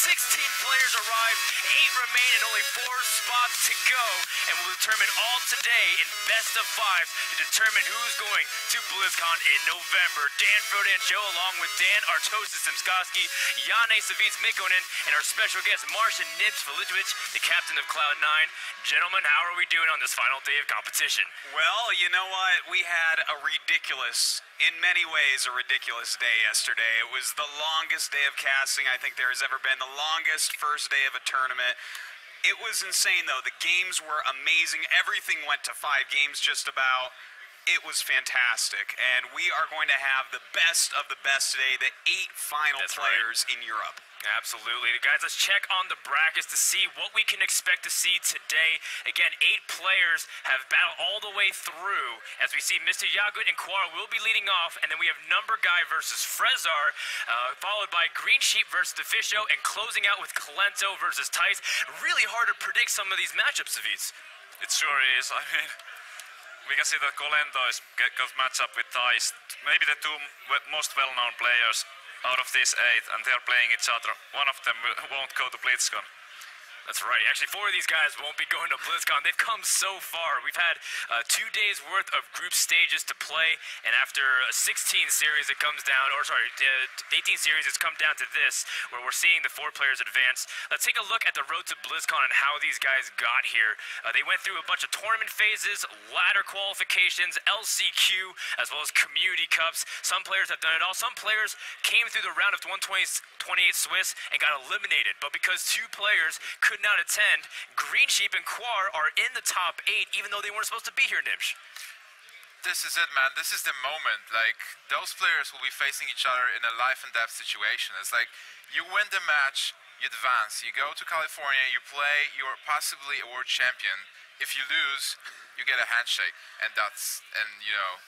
16 players arrived, 8 remain and only 4 spots to go, and we'll determine all today in best of 5 to determine who's going to Blizzcon in November. Dan Frodancho, along with Dan Artosis Simskoski, Jane Savits Mikkonen, and our special guest Martian Nibs Felitovich, the captain of Cloud9. Gentlemen, how are we doing on this final day of competition? Well, you know what? We had a ridiculous, in many ways, a ridiculous day yesterday. It was the longest day of casting I think there has ever been, the longest first day of a tournament. It was insane, though. The games were amazing. Everything went to 5 games just about. It was fantastic, and we are going to have the best of the best today, the 8 final players in Europe. Absolutely. Guys, let's check on the brackets to see what we can expect to see today. Again, 8 players have battled all the way through. As we see, MrYagut and Kaor will be leading off, and then we have Number Guy versus Frezar, followed by Green Sheep versus Defisho, and closing out with Kalento versus Tice. Really hard to predict some of these matchups, Savits. It sure is. I mean, we can see that Kalento is got matched up with Tice. Maybe the 2 most well-known players out of these 8, and they're playing each other. One of them won't go to Blizzcon. That's right. Actually, 4 of these guys won't be going to Blizzcon. They've come so far. We've had 2 days worth of group stages to play, and after a 16 series, it comes down, or sorry, 18 series, it's come down to this, where we're seeing the 4 players advance. Let's take a look at the road to BlizzCon and how these guys got here. They went through a bunch of tournament phases, ladder qualifications, LCQ, as well as community cups. Some players have done it all. Some players came through the round of 128 Swiss and got eliminated, but because 2 players could not attend, Green Sheep and Kaor are in the top 8, even though they weren't supposed to be here, Nibs. This is it, man. This is the moment. Like, those players will be facing each other in a life and death situation. It's like, you win the match, you advance. You go to California, you play, you're possibly a world champion. If you lose, you get a handshake. And you know.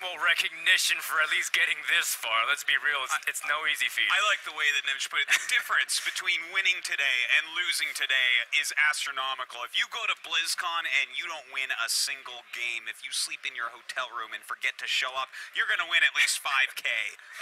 Well, recognition for at least getting this far. Let's be real, it's no easy feat. I like the way that Nimsh put it. The difference between winning today and losing today is astronomical. If you go to BlizzCon and you don't win a single game, if you sleep in your hotel room and forget to show up, you're going to win at least 5K.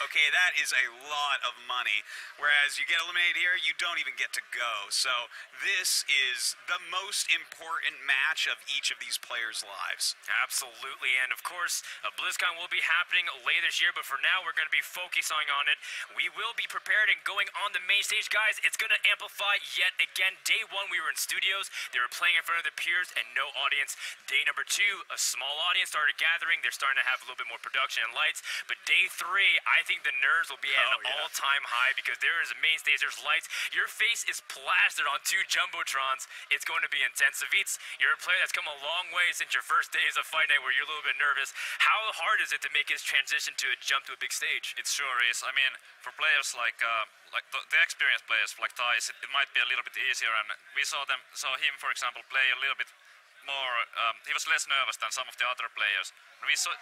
Okay, that is a lot of money. Whereas you get eliminated here, you don't even get to go. So this is the most important match of each of these players' lives. Absolutely, and of course, BlizzCon will be happening later this year, but for now we're going to be focusing on it. We will be prepared and going on the main stage. Guys, it's going to amplify yet again. Day 1 we were in studios, they were playing in front of their peers and no audience. Day number 2, a small audience started gathering. They're starting to have a little bit more production and lights, but day 3, I think the nerves will be at an all-time high because there is a main stage, there's lights, your face is plastered on 2 jumbotrons. It's going to be intense. Savits, you're a player that's come a long way since your first days of Fight Night where you're a little bit nervous. How hard is it to make his transition to a jump to a big stage? It sure is. I mean, for players like the experienced players like Tice, it might be a little bit easier. And we saw him, for example, play a little bit more. He was less nervous than some of the other players. And we saw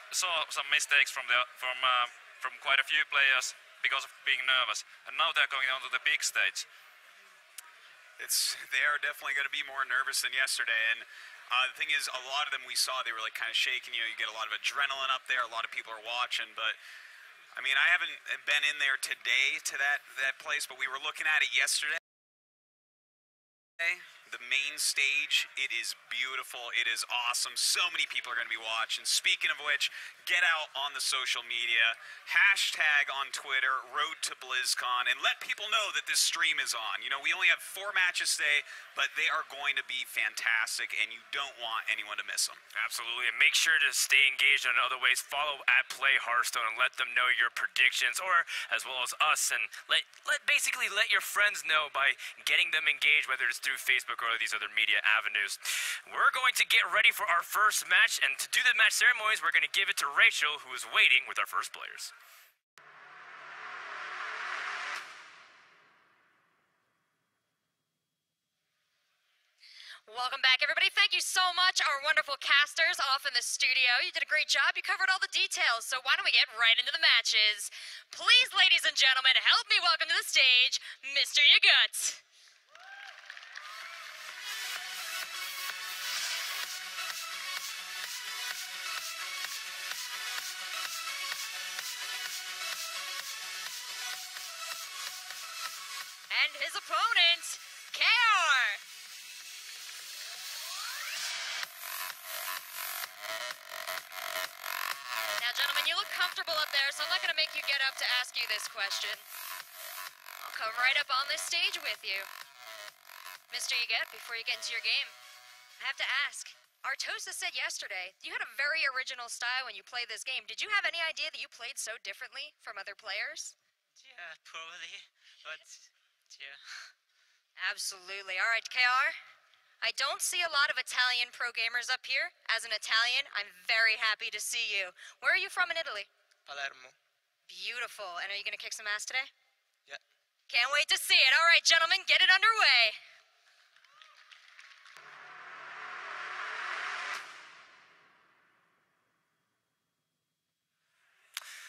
some mistakes from quite a few players because of being nervous. And now they're going on to the big stage. They are definitely going to be more nervous than yesterday. And the thing is, a lot of them we saw, they were like kind of shaking. You know, you get a lot of adrenaline up there. A lot of people are watching. But, I mean, I haven't been in there today to that place, but we were looking at it yesterday. The main stage, it is beautiful, it is awesome, so many people are going to be watching. Speaking of which, get out on the social media, hashtag on Twitter, Road to BlizzCon, and let people know that this stream is on. You know, we only have 4 matches today, but they are going to be fantastic, and you don't want anyone to miss them. Absolutely, and make sure to stay engaged in other ways. Follow at Play Hearthstone and let them know your predictions, or as well as us, and basically let your friends know by getting them engaged, whether it's through Facebook or these other media avenues. We're going to get ready for our first match, and to do the match ceremonies, we're going to give it to Rachel, who is waiting with our first players. Welcome back, everybody. Thank you so much, our wonderful casters off in the studio. You did a great job. You covered all the details, so why don't we get right into the matches? Please, ladies and gentlemen, help me welcome to the stage, MrYagut. And his his opponent, Kaor. Now, gentlemen, you look comfortable up there, so I'm not going to make you get up to ask you this question. I'll come right up on this stage with you. MrYagut, before you get into your game, I have to ask. Artosa said yesterday you had a very original style when you played this game. Did you have any idea that you played so differently from other players? Yeah, probably. But, yeah. Absolutely. All right, Kaor. I don't see a lot of Italian pro gamers up here. As an Italian, I'm very happy to see you. Where are you from in Italy? Palermo. Beautiful. And are you going to kick some ass today? Yeah. Can't wait to see it. All right, gentlemen, get it underway.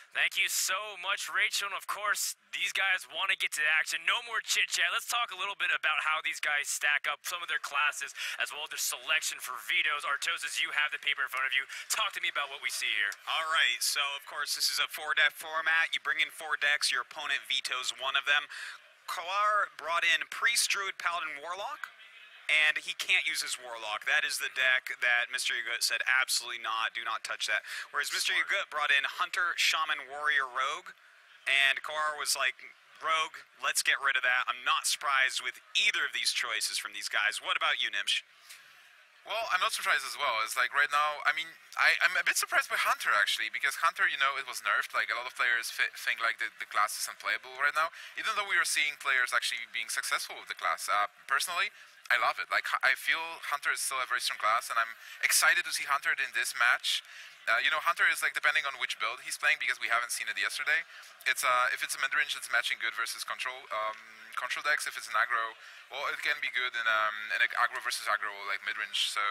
Thank you so much, Rachel. And of course, these guys want to get to action. No more chit-chat. Let's talk a little bit about how these guys stack up, some of their classes, as well as their selection for vetoes. Artosis, you have the paper in front of you. Talk to me about what we see here. All right, so of course this is a 4-deck format. You bring in 4 decks, your opponent vetoes one of them. Kaor brought in Priest, Druid, Paladin, Warlock, and he can't use his Warlock. That is the deck that MrYagut said absolutely not, do not touch that. Whereas MrYagut brought in Hunter, Shaman, Warrior, Rogue, and Kaor was like, Rogue, let's get rid of that. I'm not surprised with either of these choices from these guys. What about you, Nimsh? Well, I'm not surprised as well. It's like right now, I mean, I'm a bit surprised by Hunter actually, because Hunter, you know, it was nerfed. Like a lot of players think like the class is unplayable right now, even though we are seeing players actually being successful with the class. Personally, I love it. Like, I feel Hunter is still a very strong class, and I'm excited to see Hunter in this match. You know, Hunter is like depending on which build he's playing, because we haven't seen it yesterday. It's if it's a mid-range, it's matching good versus control decks. If it's an aggro, well, it can be good in an aggro versus aggro like mid-range. So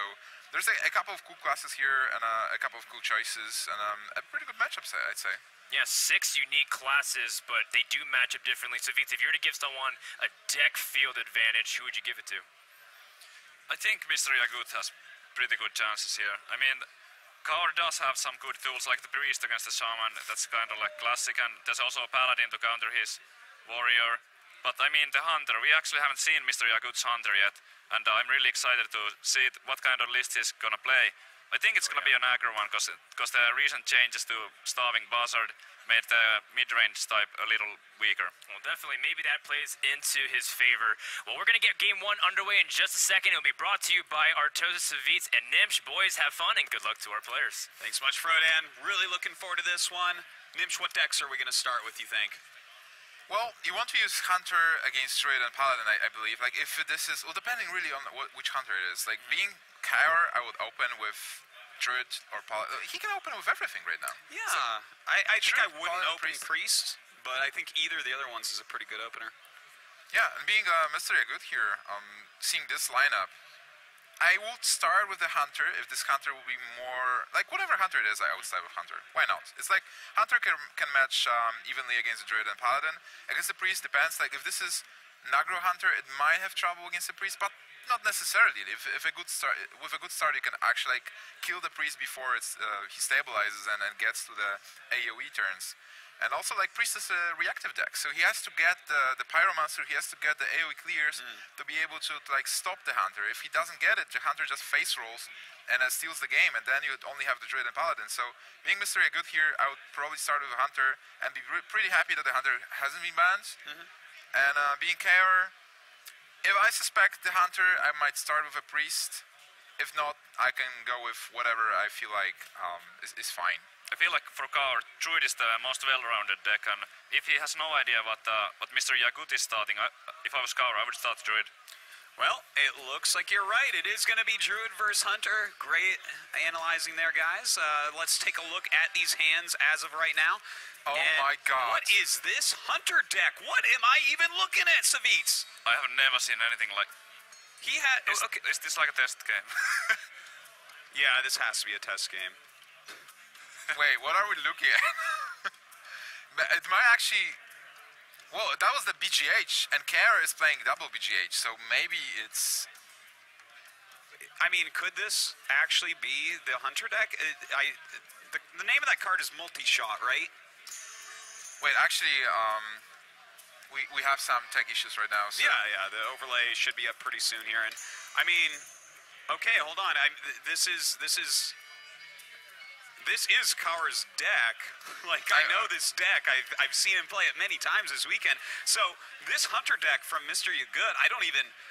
there's a couple of cool classes here and a couple of cool choices and a pretty good matchups, I'd say. Yeah, 6 unique classes, but they do match up differently. So, Vits, if you were to give someone a deck field advantage, who would you give it to? I think MrYagut has pretty good chances here. I mean, Kaor does have some good tools like the Priest against the Shaman. That's kind of like classic, and there's also a Paladin to counter his Warrior. But I mean, the Hunter, we actually haven't seen MrYagut's Hunter yet, and I'm really excited to see what kind of list he's gonna play. I think it's gonna be an aggro one, because the recent changes to Starving Buzzard made the mid-range type a little weaker. Well, definitely. Maybe that plays into his favor. Well, we're going to get Game 1 underway in just a second. It'll be brought to you by Artosis, Savitz, and Nimsh. Boys, have fun, and good luck to our players. Thanks much, Frodan. Really looking forward to this one. Nimsh, what decks are we going to start with, you think? Well, you want to use Hunter against Druid and Paladin, I believe. Like, if this is, well, depending really on which Hunter it is. Like, being Kaor, I would open with Druid or Paladin. He can open with everything right now. Yeah, So, I think I wouldn't Paladin, open Priest, but I think either of the other ones is a pretty good opener. yeah, and being MrYagut here, seeing this lineup, I would start with the Hunter if this Hunter will be more, like whatever Hunter it is, I would start with Hunter. Why not? It's like Hunter can match evenly against the Druid and Paladin. Against the Priest, depends. Like if this is Nagro Hunter, it might have trouble against the Priest, but not necessarily. If a good start, with a good start, you can actually like kill the Priest before he stabilizes and gets to the AoE turns. And also, like, Priest is a reactive deck, so he has to get the Pyromancer, he has to get the AoE clears to be able to like stop the Hunter. If he doesn't get it, the Hunter just face rolls and steals the game, and then you only have the Druid and Paladin. So, being MrYagut here, I would probably start with a Hunter and be pretty happy that the Hunter hasn't been banned. And being Kaor, if I suspect the Hunter, I might start with a Priest. If not, I can go with whatever I feel like is fine. I feel like for Kaor, Druid is the most well-rounded deck, and if he has no idea what MrYagut is starting, if I was Kaor, I would start Druid. Well, it looks like you're right. It is going to be Druid versus Hunter. Great analyzing there, guys. Let's take a look at these hands as of right now. Oh And my god. What is this Hunter deck? What am I even looking at, Savitz? I have never seen anything like... He had... Okay. Is this like a test game? Yeah, this has to be a test game. Wait, what are we looking at? It might actually... Well, that was the BGH, and Kaor is playing double BGH, so maybe it's... I mean, could this actually be the Hunter deck? The name of that card is multi-shot, right? Wait, actually, we have some tech issues right now. So. Yeah. The overlay should be up pretty soon here, and I mean, okay, hold on. This is Kaor's deck. Like, I know this deck. I've seen him play it many times this weekend. So this Hunter deck from MrYagut,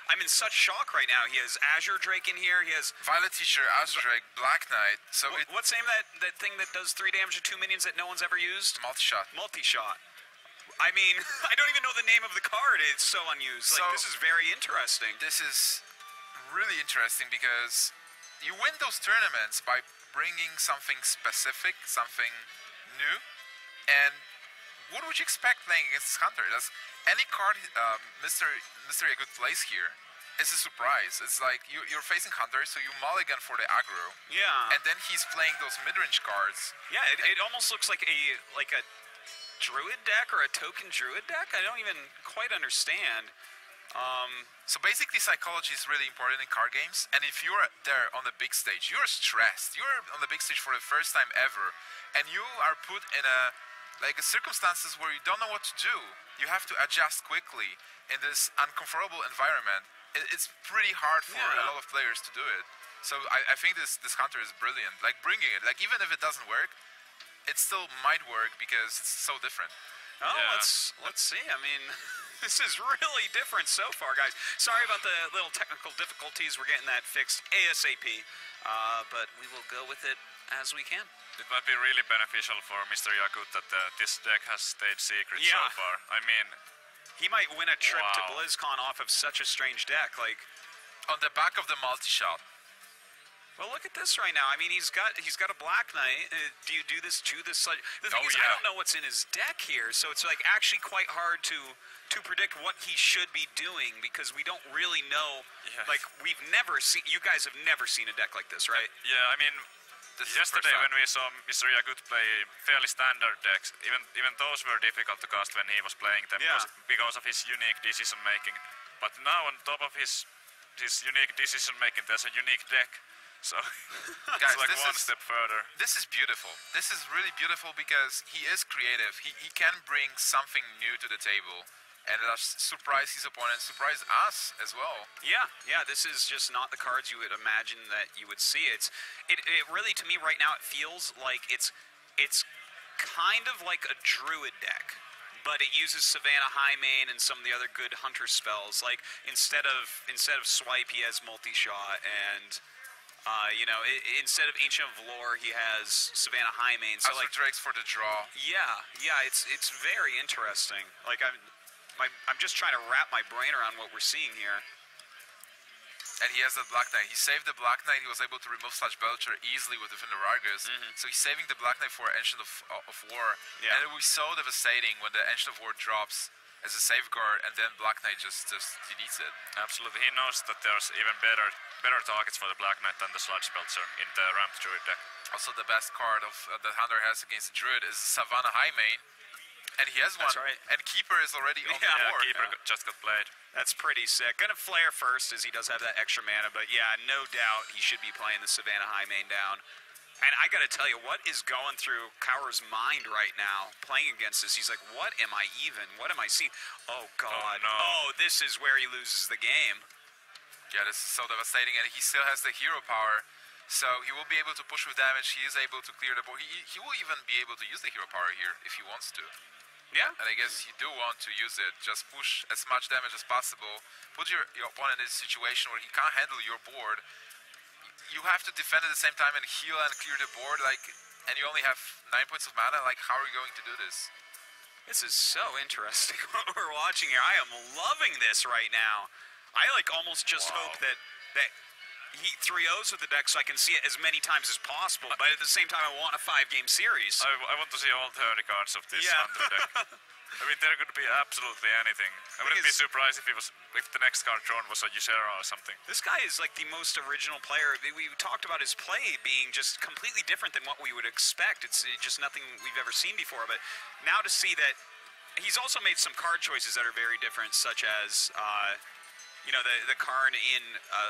I'm in such shock right now. He has Azure Drake in here. He has Violet Teacher, Azure Drake, Black Knight. So what's the name of that thing that does 3 damage to 2 minions that no one's ever used? Multi-shot. Multi-shot. I mean, I don't even know the name of the card. It's so unused. Like, this is very interesting. This is really interesting because you win those tournaments by bringing something specific, something new, and what would you expect playing against this Hunter? Any card MrYagut plays here is a surprise. It's like you're facing Hunter, so you mulligan for the aggro. Yeah. And then he's playing those mid-range cards. Yeah, it almost looks like a druid deck or a token druid deck. I don't even quite understand. So basically, psychology is really important in card games, and if you're there on the big stage, you're stressed. You're on the big stage for the first time ever, and you are put in a circumstances where you don't know what to do. You have to adjust quickly in this uncomfortable environment. It's pretty hard for a lot of players to do it. So I think this Hunter is brilliant. Like, bringing it, like, even if it doesn't work, it still might work because it's so different. Oh, let's see. I mean, this is really different so far, guys. Sorry about the little technical difficulties. We're getting that fixed ASAP, but we will go with it as we can. It might be really beneficial for MrYagut that this deck has stayed secret so far. I mean, he might win a trip to Blizzcon off of such a strange deck, like on the back of the multi-shot. Well, look at this right now. I mean, he's got a Black Knight. Do you do this to this? The thing is, I don't know what's in his deck here, so it's like actually quite hard to predict what he should be doing because we don't really know. Yeah. Like, we've never seen. You guys have never seen a deck like this, right? Yeah, I mean, yesterday when we saw MrYagut play fairly standard decks, even those were difficult to cast when he was playing them because of his unique decision making. But now on top of his unique decision making, there's a unique deck. So, guys, it's like one step further. This is beautiful. This is really beautiful because he is creative. He can bring something new to the table and surprise his opponent, surprise us as well. Yeah. This is just not the cards you would imagine that you would see. It really, to me right now, it feels like it's kind of like a druid deck, but it uses Savannah Highmane and some of the other good hunter spells. Like, instead of swipe, he has multi-shot, and instead of Ancient of Lore, he has Savannah Highmane. So Azure Drakes for the draw. Yeah, it's very interesting. Like, I'm just trying to wrap my brain around what we're seeing here. And he has the Black Knight. He saved the Black Knight. He was able to remove Slash Belcher easily with the Argus. So he's saving the Black Knight for Ancient of War. Yeah. And it was so devastating when the Ancient of War drops as a safeguard, and then Black Knight just deletes it. Absolutely. He knows that there's even better targets for the Black Knight than the Sludge Belcher in the Ramped Druid deck. Also, the best card of that Hunter has against the Druid is Savannah Highmane. And he has one. That's right. And Keeper is already on the board. Keeper just got played. That's pretty sick. Gonna flare first as he does have that extra mana, but yeah, no doubt he should be playing the Savannah Highmane down. And I gotta tell you, what is going through Kaor's mind right now, playing against this? He's like, what am I even? What am I seeing? Oh, God. Oh, no. This is where he loses the game. Yeah, this is so devastating, and he still has the hero power, so he will be able to push with damage. He is able to clear the board. He will even be able to use the hero power here if he wants to. Yeah. And I guess you do want to use it. Just push as much damage as possible. Put your opponent in a situation where he can't handle your board. You have to defend at the same time and heal and clear the board, and you only have 9 points of mana. Like, how are you going to do this? This is so interesting what we're watching here. I am loving this right now. I almost just hope that he 3-0s with the deck so I can see it as many times as possible, but at the same time I want a 5-game series. I want to see all 30 cards of this Hunter deck. I mean, there could be absolutely anything. I wouldn't be surprised if the next card drawn was a Ysera or something. This guy is like the most original player. We talked about his play being just completely different than what we would expect. It's just nothing we've ever seen before. But now to see that he's also made some card choices that are very different, such as the Karn in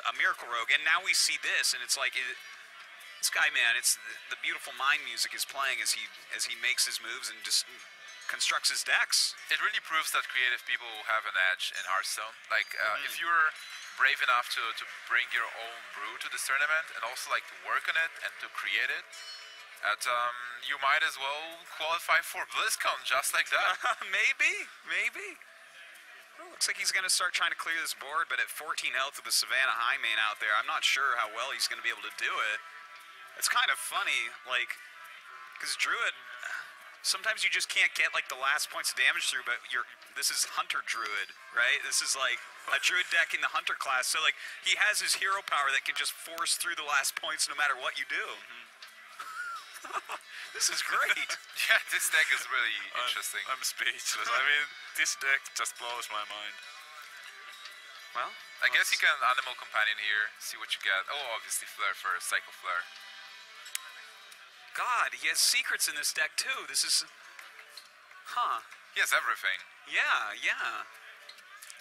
a Miracle Rogue, and now we see this, and it's like this guy, man. It's the beautiful mind music is playing as he makes his moves and just constructs his decks. It really proves that creative people have an edge in Hearthstone. Like, if you're brave enough to bring your own brew to this tournament and also like to work on it and to create it, you might as well qualify for Blizzcon just like that. Maybe. Well, looks like he's going to start trying to clear this board, but at 14 health with the Savannah High main out there, I'm not sure how well he's going to be able to do it. It's kind of funny, like, because Druid, sometimes you just can't get like the last points of damage through, but this is Hunter Druid, right? This is like a Druid deck in the Hunter class, so like he has his hero power that can just force through the last points no matter what you do. This is great. Yeah, this deck is really interesting. I'm speechless. I mean, this deck just blows my mind. Well, I guess you can Animal Companion here, see what you get. Oh, obviously Flare first, Cycle Flare. God, he has secrets in this deck too. This is, He has everything. Yeah.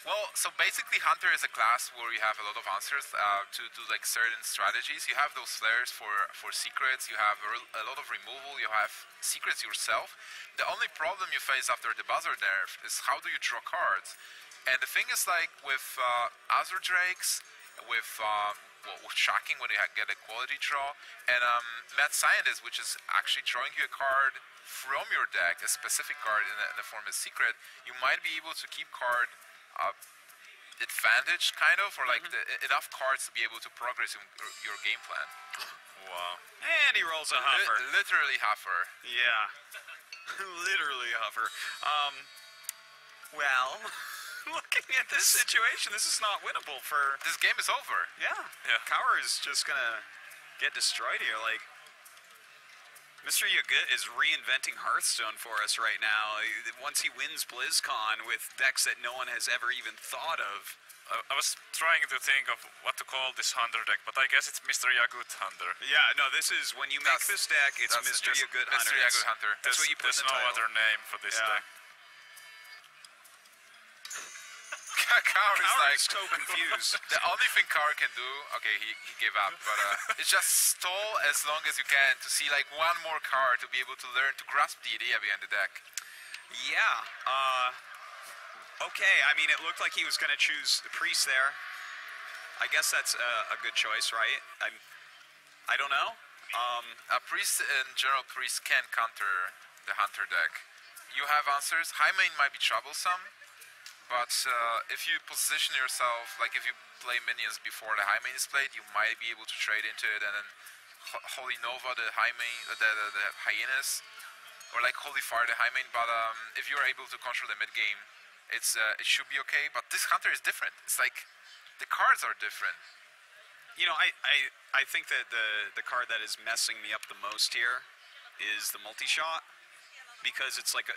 Well, so basically Hunter is a class where you have a lot of answers to like certain strategies. You have those flares for secrets, you have a lot of removal, you have secrets yourself. The only problem you face after the buzzer nerf is how do you draw cards? And the thing is, like with Azure Drakes, with Shocking when you get a quality draw, and Mad Scientist, which is actually drawing you a card from your deck, a specific card in the form of secret, you might be able to keep card advantage, kind of, or like enough cards to be able to progress in your game plan. Wow. And he rolls a huffer. Literally huffer. Yeah. Literally a huffer. Well, looking at this situation, this is not winnable for... This game is over. Yeah. Kaor is just gonna get destroyed here. Like, MrYagut is reinventing Hearthstone for us right now. Once he wins BlizzCon with decks that no one has ever even thought of. I was trying to think of what to call this Hunter deck, but I guess it's MrYagut Hunter. Yeah, no, this is, when you make this deck, it's MrYagut Hunter. MrYagut Hunter. That's what you put in the There's no title. other name for this deck. Kaor is like so confused. The only thing Kaor can do, okay, he gave up, but it's just stall as long as you can to see like one more card to be able to learn to grasp the idea behind the deck. Yeah. Okay, I mean, it looked like he was going to choose the Priest there. I guess that's a good choice, right? I don't know. Priest in general, Priest can counter the Hunter deck. You have answers. High main might be troublesome, but if you position yourself, like if you play minions before the high main is played, you might be able to trade into it, and then Holy Nova, the high main, the hyenas, or like Holy Fire, the high main. But if you're able to control the mid game, it should be okay. But this Hunter is different. It's like the cards are different. You know, I think that the card that is messing me up the most here is the multi-shot. Because it's like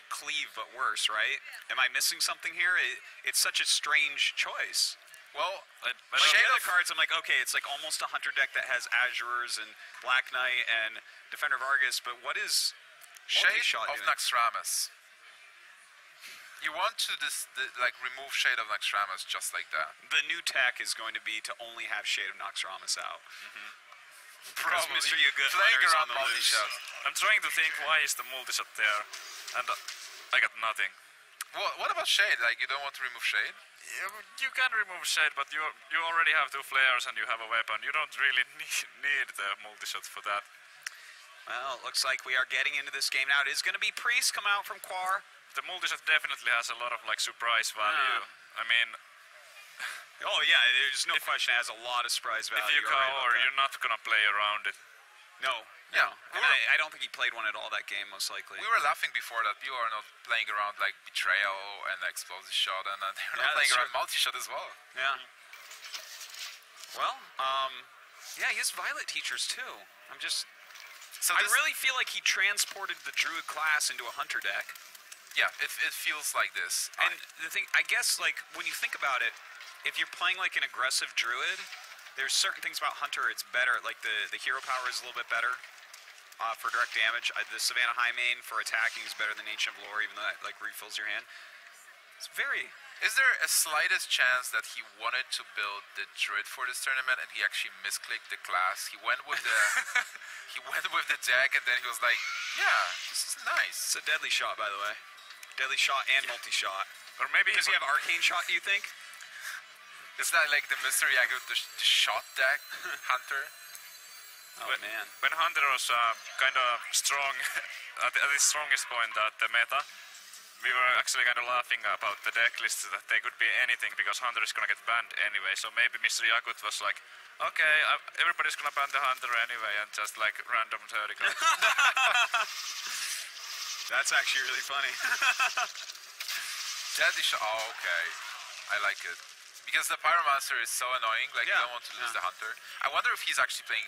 Cleave but worse, right? Am I missing something here? It's such a strange choice. Well, Shade of cards, I'm like, okay, it's like almost a Hunter deck that has Azures and Black Knight and Defender of Argus, but what is Shade multi-shot of doing? Naxxramas. You want to like remove Shade of Naxxramas just like that. The new tech is going to be to only have Shade of Naxxramas out. Probably. MrYagut Playing Hunter is around on the loose. multi-shot. I'm trying to think why is the multi-shot there, and I got nothing. Well, what about Shade? Like, you don't want to remove Shade? Yeah, you can remove Shade, but you already have 2 flares and you have a weapon. You don't really need the multi-shot for that. Well, it looks like we are getting into this game now. It is going to be Priest come out from Kaor. The multi-shot definitely has a lot of like surprise value. I mean, oh yeah, there's no question it has a lot of surprise value. if you Kaor, you're not gonna play around it. No. Yeah. And I don't think he played one at all that game, most likely. We were laughing before that people are not playing around like Betrayal and Explosive Shot, and they're not playing around multi-shot as well. Yeah. Well, yeah, he has Violet Teachers too. I really feel like he transported the Druid class into a Hunter deck. Yeah, it feels like this. And the thing, I guess, like, when you think about it, if you're playing like an aggressive Druid, there's certain things about Hunter it's better. Like the hero power is a little bit better for direct damage. The Savannah High main for attacking is better than Ancient of Lore, even though that like refills your hand. Is there a slightest chance that he wanted to build the druid for this tournament and he actually misclicked the class? He went with the deck and then he was like, yeah, this is nice. It's a deadly shot, by the way. Deadly shot and multi-shot. Or maybe Does he have arcane shot, do you think? Is that like the MrYagut, the shot deck hunter? Oh, man. when Hunter was kind of strong at his strongest point at the meta, we were actually kind of laughing about the deck list that they could be anything because Hunter is gonna get banned anyway. So maybe MrYagut was like, okay, everybody's gonna ban the Hunter anyway, and just like random 30 cards. That's actually really funny. Deadly shot. Oh, okay. I like it. Because the Pyromancer is so annoying, like you Yeah, don't want to lose the Hunter. I wonder if he's actually playing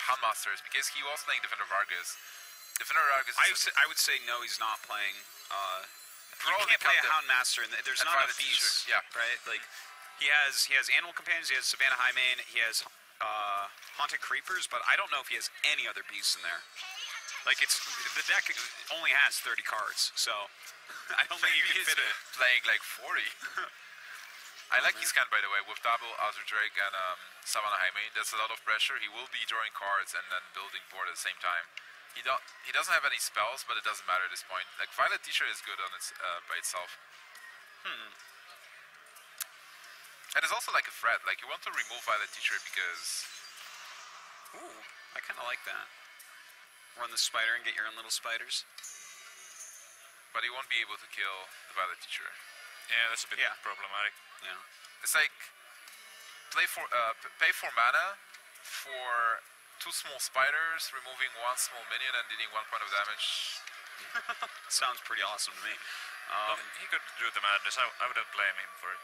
Handmasters, because he was playing Defender Vargas. Defender Vargas is I would say no, he's not playing. You Probably can't play a Captain Houndmaster, and there's and not Violet enough beasts. Teacher, yeah. Right? Like, he has Animal Companions, he has Savannah Highmane, he has Haunted Creepers, but I don't know if he has any other beasts in there. Like, the deck only has 30 cards, so I don't think you can fit it. playing like 40. I like his hand, by the way, with double Azure Drake and Savannah Highmane. There's a lot of pressure. He will be drawing cards and then building board at the same time. He doesn't have any spells, but it doesn't matter at this point. Like Violet Teacher is good on its by itself. And it's also like a threat. Like you want to remove Violet Teacher because Ooh, I kind of like that. Run the spider and get your own little spiders. but you won't be able to kill the Violet Teacher. Yeah, that's a bit Yeah. problematic. Yeah. It's like pay for mana for 2 small spiders, removing 1 small minion and dealing 1 point of damage. Sounds pretty awesome to me. Well, he could do the madness. I wouldn't blame him for it.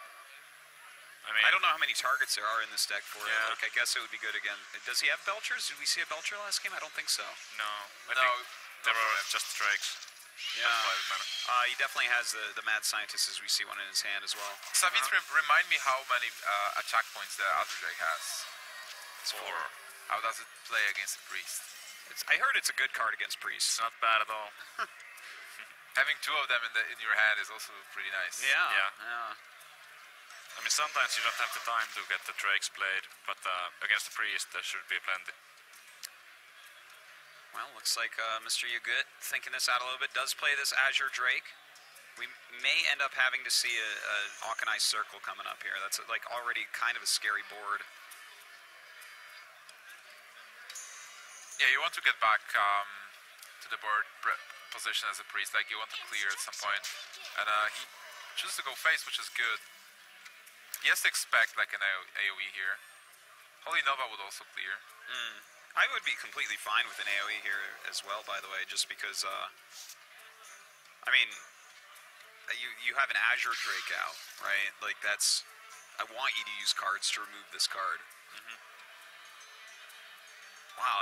I mean, I don't know how many targets there are in this deck for it. Yeah. Like, I guess it would be good again. Does he have Belchers? Did we see a Belcher last game? I don't think so. no. I No, think there not for were him. just Drakes. Yeah. Five mana. He definitely has the Mad Scientist, as we see one in his hand as well. Savit, remind me how many attack points the Azure Drake has. 4. How does it play against a priest? I heard it's a good card against priests. It's not bad at all. Having 2 of them in your hand is also pretty nice. Yeah. I mean, sometimes you don't have the time to get the Drakes played, but against the Priest there should be plenty. Well, looks like MrYagut, thinking this out a little bit, does play this Azure Drake. We may end up having to see a Auchenized Circle coming up here. That's like already kind of a scary board. Yeah, you want to get back to the board position as a priest. Like you want to clear at some point, and he chooses to go face, which is good. He has to expect like an AoE here. Holy Nova would also clear. I would be completely fine with an AoE here as well, by the way, just because, I mean, you have an Azure Drake out, right? Like, that's, I want you to use cards to remove this card. Wow,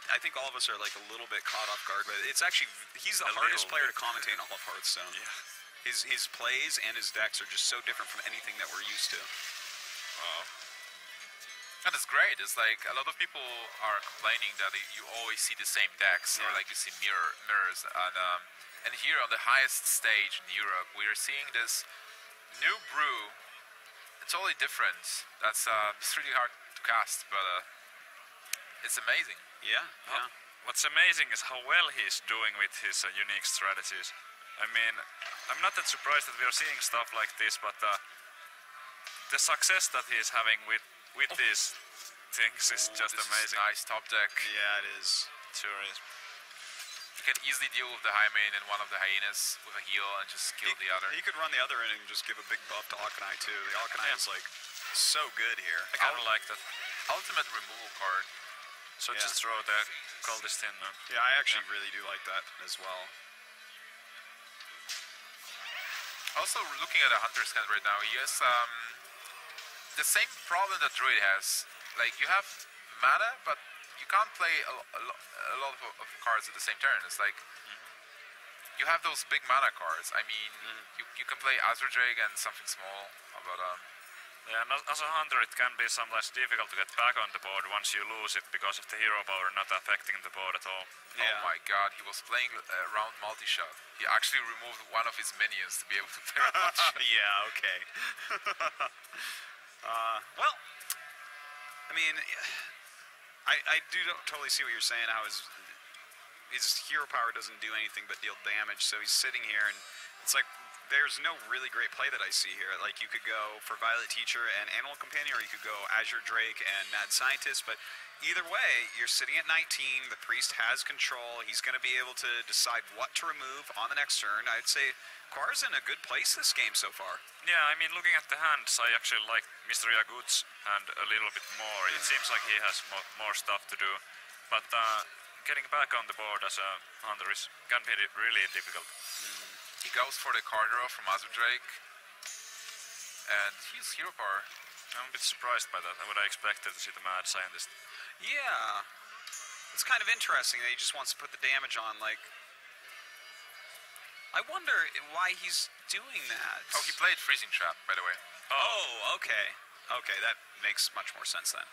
I think all of us are, like, a little bit caught off guard, but it's actually, he's the hardest player to commentate in all of Hearthstone. Yeah. His plays and his decks are just so different from anything that we're used to. And it's great. It's like a lot of people are complaining that you always see the same decks, or like you see mirrors. And here on the highest stage in Europe, we are seeing this new brew. It's totally different. That's it's really hard to cast, but it's amazing. Yeah. What's amazing is how well he's doing with his unique strategies. I mean, I'm not that surprised that we are seeing stuff like this, but the success that he's having with these things is just This amazing. Is nice top deck. Yeah, it is. Sure is. You can easily deal with the Highmane and one of the hyenas with a heal and just kill the other. He could run the other in and just give a big buff to Auchenai too. The Auchenai is like so good here. I kind of like that. Ultimate removal card. So just throw the Cultist in. Yeah, I actually really do like that as well. Also, looking at a Hunter's hand right now, he has the same problem that Druid has. Like, you have mana, but you can't play a lot of cards at the same turn. It's like, you have those big mana cards. I mean, you can play Azure Drake and something small, but Yeah, and as a hunter, it can be sometimes difficult to get back on the board once you lose it because of the hero power not affecting the board at all. Oh my god, he was playing round multi-shot. He actually removed one of his minions to be able to play round multi-shot. Yeah, okay. Well, I mean, I do totally see what you're saying, how his hero power doesn't do anything but deal damage, so he's sitting here, and it's like, there's no really great play that I see here. Like, you could go for Violet Teacher and Animal Companion, or you could go Azure Drake and Mad Scientist, but either way, you're sitting at 19, the Priest has control, he's going to be able to decide what to remove on the next turn. I'd say Kaor's in a good place this game so far. Yeah, I mean, looking at the hands, I actually like MrYagut's hand a little bit more. It seems like he has more stuff to do, but getting back on the board as a hunter can be really difficult. He goes for the card draw from Azure Drake, and he's hero power. I'm a bit surprised by that. I would have expected to see the Mad Scientist. Yeah. It's kind of interesting that he just wants to put the damage on, like... I wonder why he's doing that. Oh, he played Freezing Trap, by the way. Oh, okay. Okay, that makes much more sense then.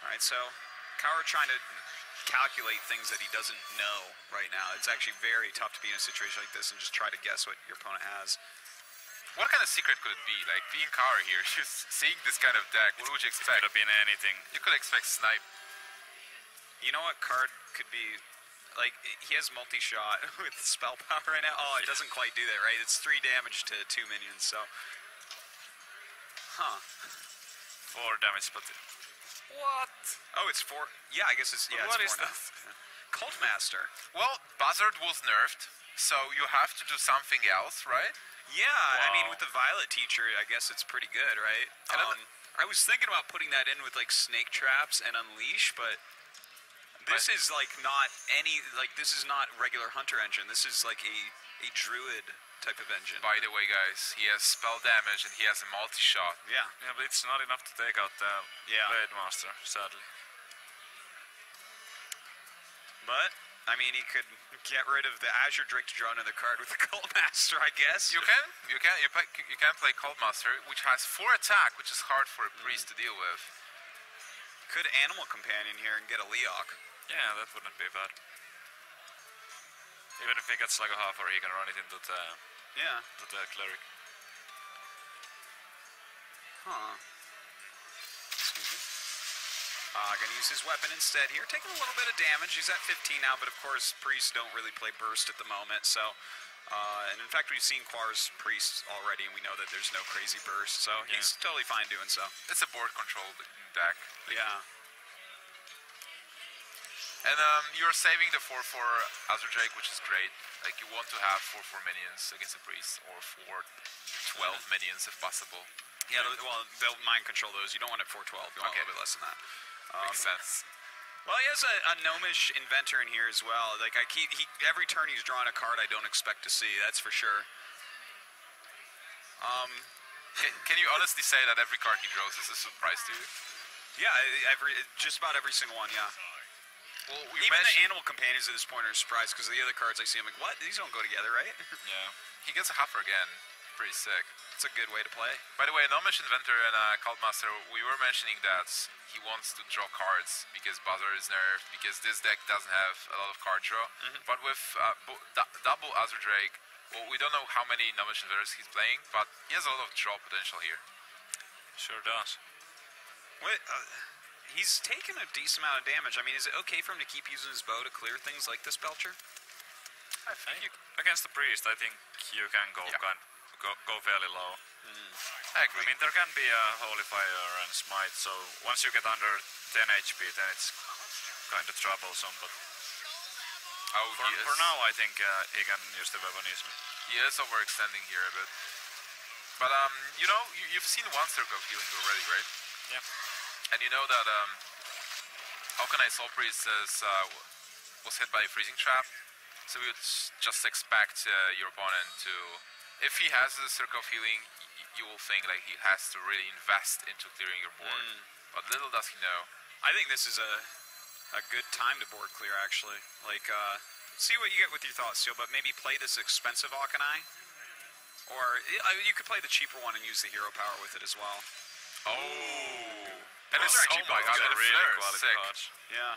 Alright, so Kaor trying to calculate things that he doesn't know right now. It's actually very tough to be in a situation like this and just try to guess what your opponent has. What kind of secret could it be? Like, being Kaor here, just seeing this kind of deck, what would you expect? Could have been anything. You could expect Snipe. You know what card could be... Like, he has multi-shot with spell power right now. Oh, it doesn't quite do that, right? It's 3 damage to 2 minions, so... Huh. 4 damage, but... What? Oh, it's 4... Yeah, I guess it's... Yeah, What it's is 4 now. that? Yeah. Cult Master. Well, Buzzard was nerfed, so you have to do something else, right? Yeah, I mean, Wow. with the Violet Teacher, I guess it's pretty good, right? I was thinking about putting that in with, like, Snake Traps and Unleash, but... This is, like, not any... Like, this is not regular Hunter engine. This is, like, a Druid type of engine. By the way, guys, he has spell damage and he has a multi-shot. Yeah. Yeah, but it's not enough to take out the Blade Master, sadly. But, I mean, he could get rid of the Azure Drake to draw another card with the Cult Master, I guess. You can play Cold Master, which has 4 attack, which is hard for a priest to deal with. Could Animal Companion here and get a Leok. Yeah, that wouldn't be bad. Even if he gets like a half, or he can run it into the Yeah. cleric. Huh. Excuse me. Gonna use his weapon instead here. Taking a little bit of damage. He's at 15 now, but of course, priests don't really play burst at the moment, so... and in fact, we've seen Kaor's priest already, and we know that there's no crazy burst, so he's totally fine doing so. It's a board control deck. Yeah. And you're saving the 4-4 Azure Drake, which is great. Like, you want to have 4-4 minions against a priest, or 4-12 minions if possible. Yeah, well, they'll mind control those. You don't want it 4-12. You want a little bit less than that. Makes sense. Well, he has a gnomish inventor in here as well. Like, every turn he's drawing a card I don't expect to see, that's for sure. Can you honestly say that every card he draws is a surprise to you? Yeah, just about every single one, yeah. Well, Even the Animal Companions at this point are surprised because the other cards I see, I'm like, what? These don't go together, right? Yeah. He gets a Huffer again. Pretty sick. It's a good way to play. By the way, Gnomish Inventor and Cult Master, we were mentioning that he wants to draw cards because Buzzer is nerfed, because this deck doesn't have a lot of card draw. But with double Azure Drake, well, we don't know how many Gnomish Inventors he's playing, but he has a lot of draw potential here. Sure does. What? He's taken a decent amount of damage. I mean, is it okay for him to keep using his bow to clear things like this, Belcher? I think against the priest, I think you can go go fairly low. I agree. I mean, there can be a Holy Fire and Smite, so once you get under 10 HP, then it's kind of troublesome. But for now, I think he can use the weapon easily. He is overextending here a bit. But you know, you've seen one circle of healing already, right? Yeah. And you know that Hawkeye Soul Priest was hit by a freezing trap, so we would just expect your opponent to, if he has a circle of healing, you will think like he has to really invest into clearing your board. But little does he know. I think this is a good time to board clear, actually. Like, see what you get with your thoughts, Steel, but maybe play this expensive Hawkeye. Or you could play the cheaper one and use the hero power with it as well. Oh. And Those it's, are actually oh my both god, good. the Really flare is quality sick. cards. Yeah.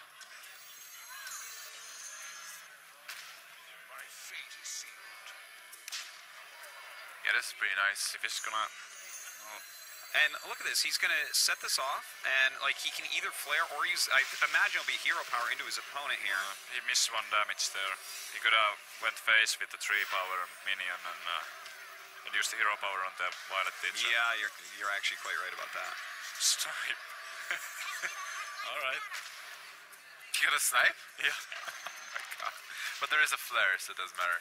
Yeah, this is pretty nice. If he's gonna... And look at this. He's going to set this off, and like he can either flare or use. I imagine it'll be hero power into his opponent here. He missed 1 damage there. He could have went face with the 3 power minion and used the hero power on the violet teacher. Yeah, you're actually quite right about that. Snipe. Alright. You got a snipe? Yeah. Oh my god. But there is a flare, so it doesn't matter.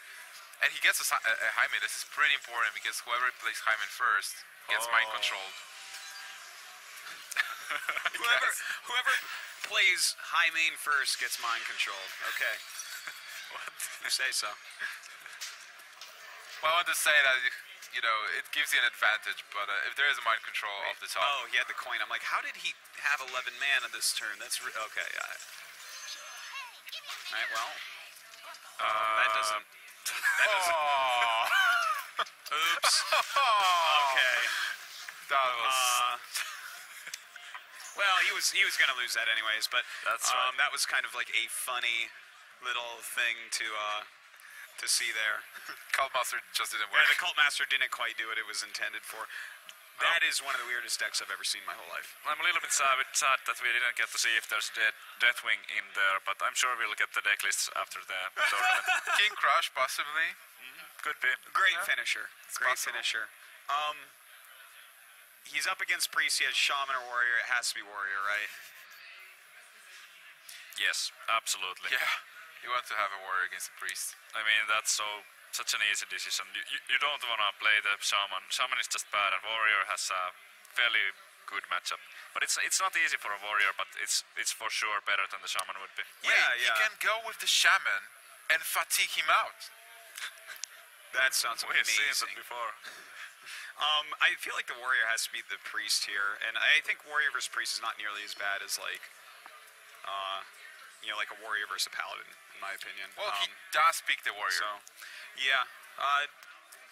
And he gets a Hymen. This is pretty important because whoever plays Hymen first gets mind controlled. Whoever plays high main first gets mind controlled. Okay. What? You say so. Well, I want to say that, you know, it gives you an advantage, but if there is a mind control off the top. Oh, he had the coin. I'm like, how did he have 11 mana this turn? That's okay. Yeah. All right. Well, that doesn't. Oh. Oops. Okay. That was... Well, he was gonna lose that anyways, but That's right. that was kind of like a funny little thing to see there. Cult Master just didn't Yeah, work. the Cult Master didn't quite do what it was intended for. That is one of the weirdest decks I've ever seen in my whole life. I'm a little bit sad that we didn't get to see if there's Deathwing in there, but I'm sure we'll get the deck lists after the tournament. King Crush, possibly. Could be. Great finisher. Great possible. finisher. He's up against Priest. He has Shaman or Warrior. It has to be Warrior, right? Yes, absolutely. Yeah. You want to have a warrior against a priest. I mean, that's such an easy decision. You don't want to play the Shaman. Shaman is just bad, and Warrior has a fairly good matchup. But it's not easy for a Warrior, but it's for sure better than the Shaman would be. Wait, Yeah. he can go with the Shaman and fatigue him out. That sounds We've seen amazing. that before. I feel like the Warrior has to be the Priest here, and I think Warrior versus Priest is not nearly as bad as like, like a Warrior versus a Paladin, in my opinion. Well, he does pick the warrior. So, yeah,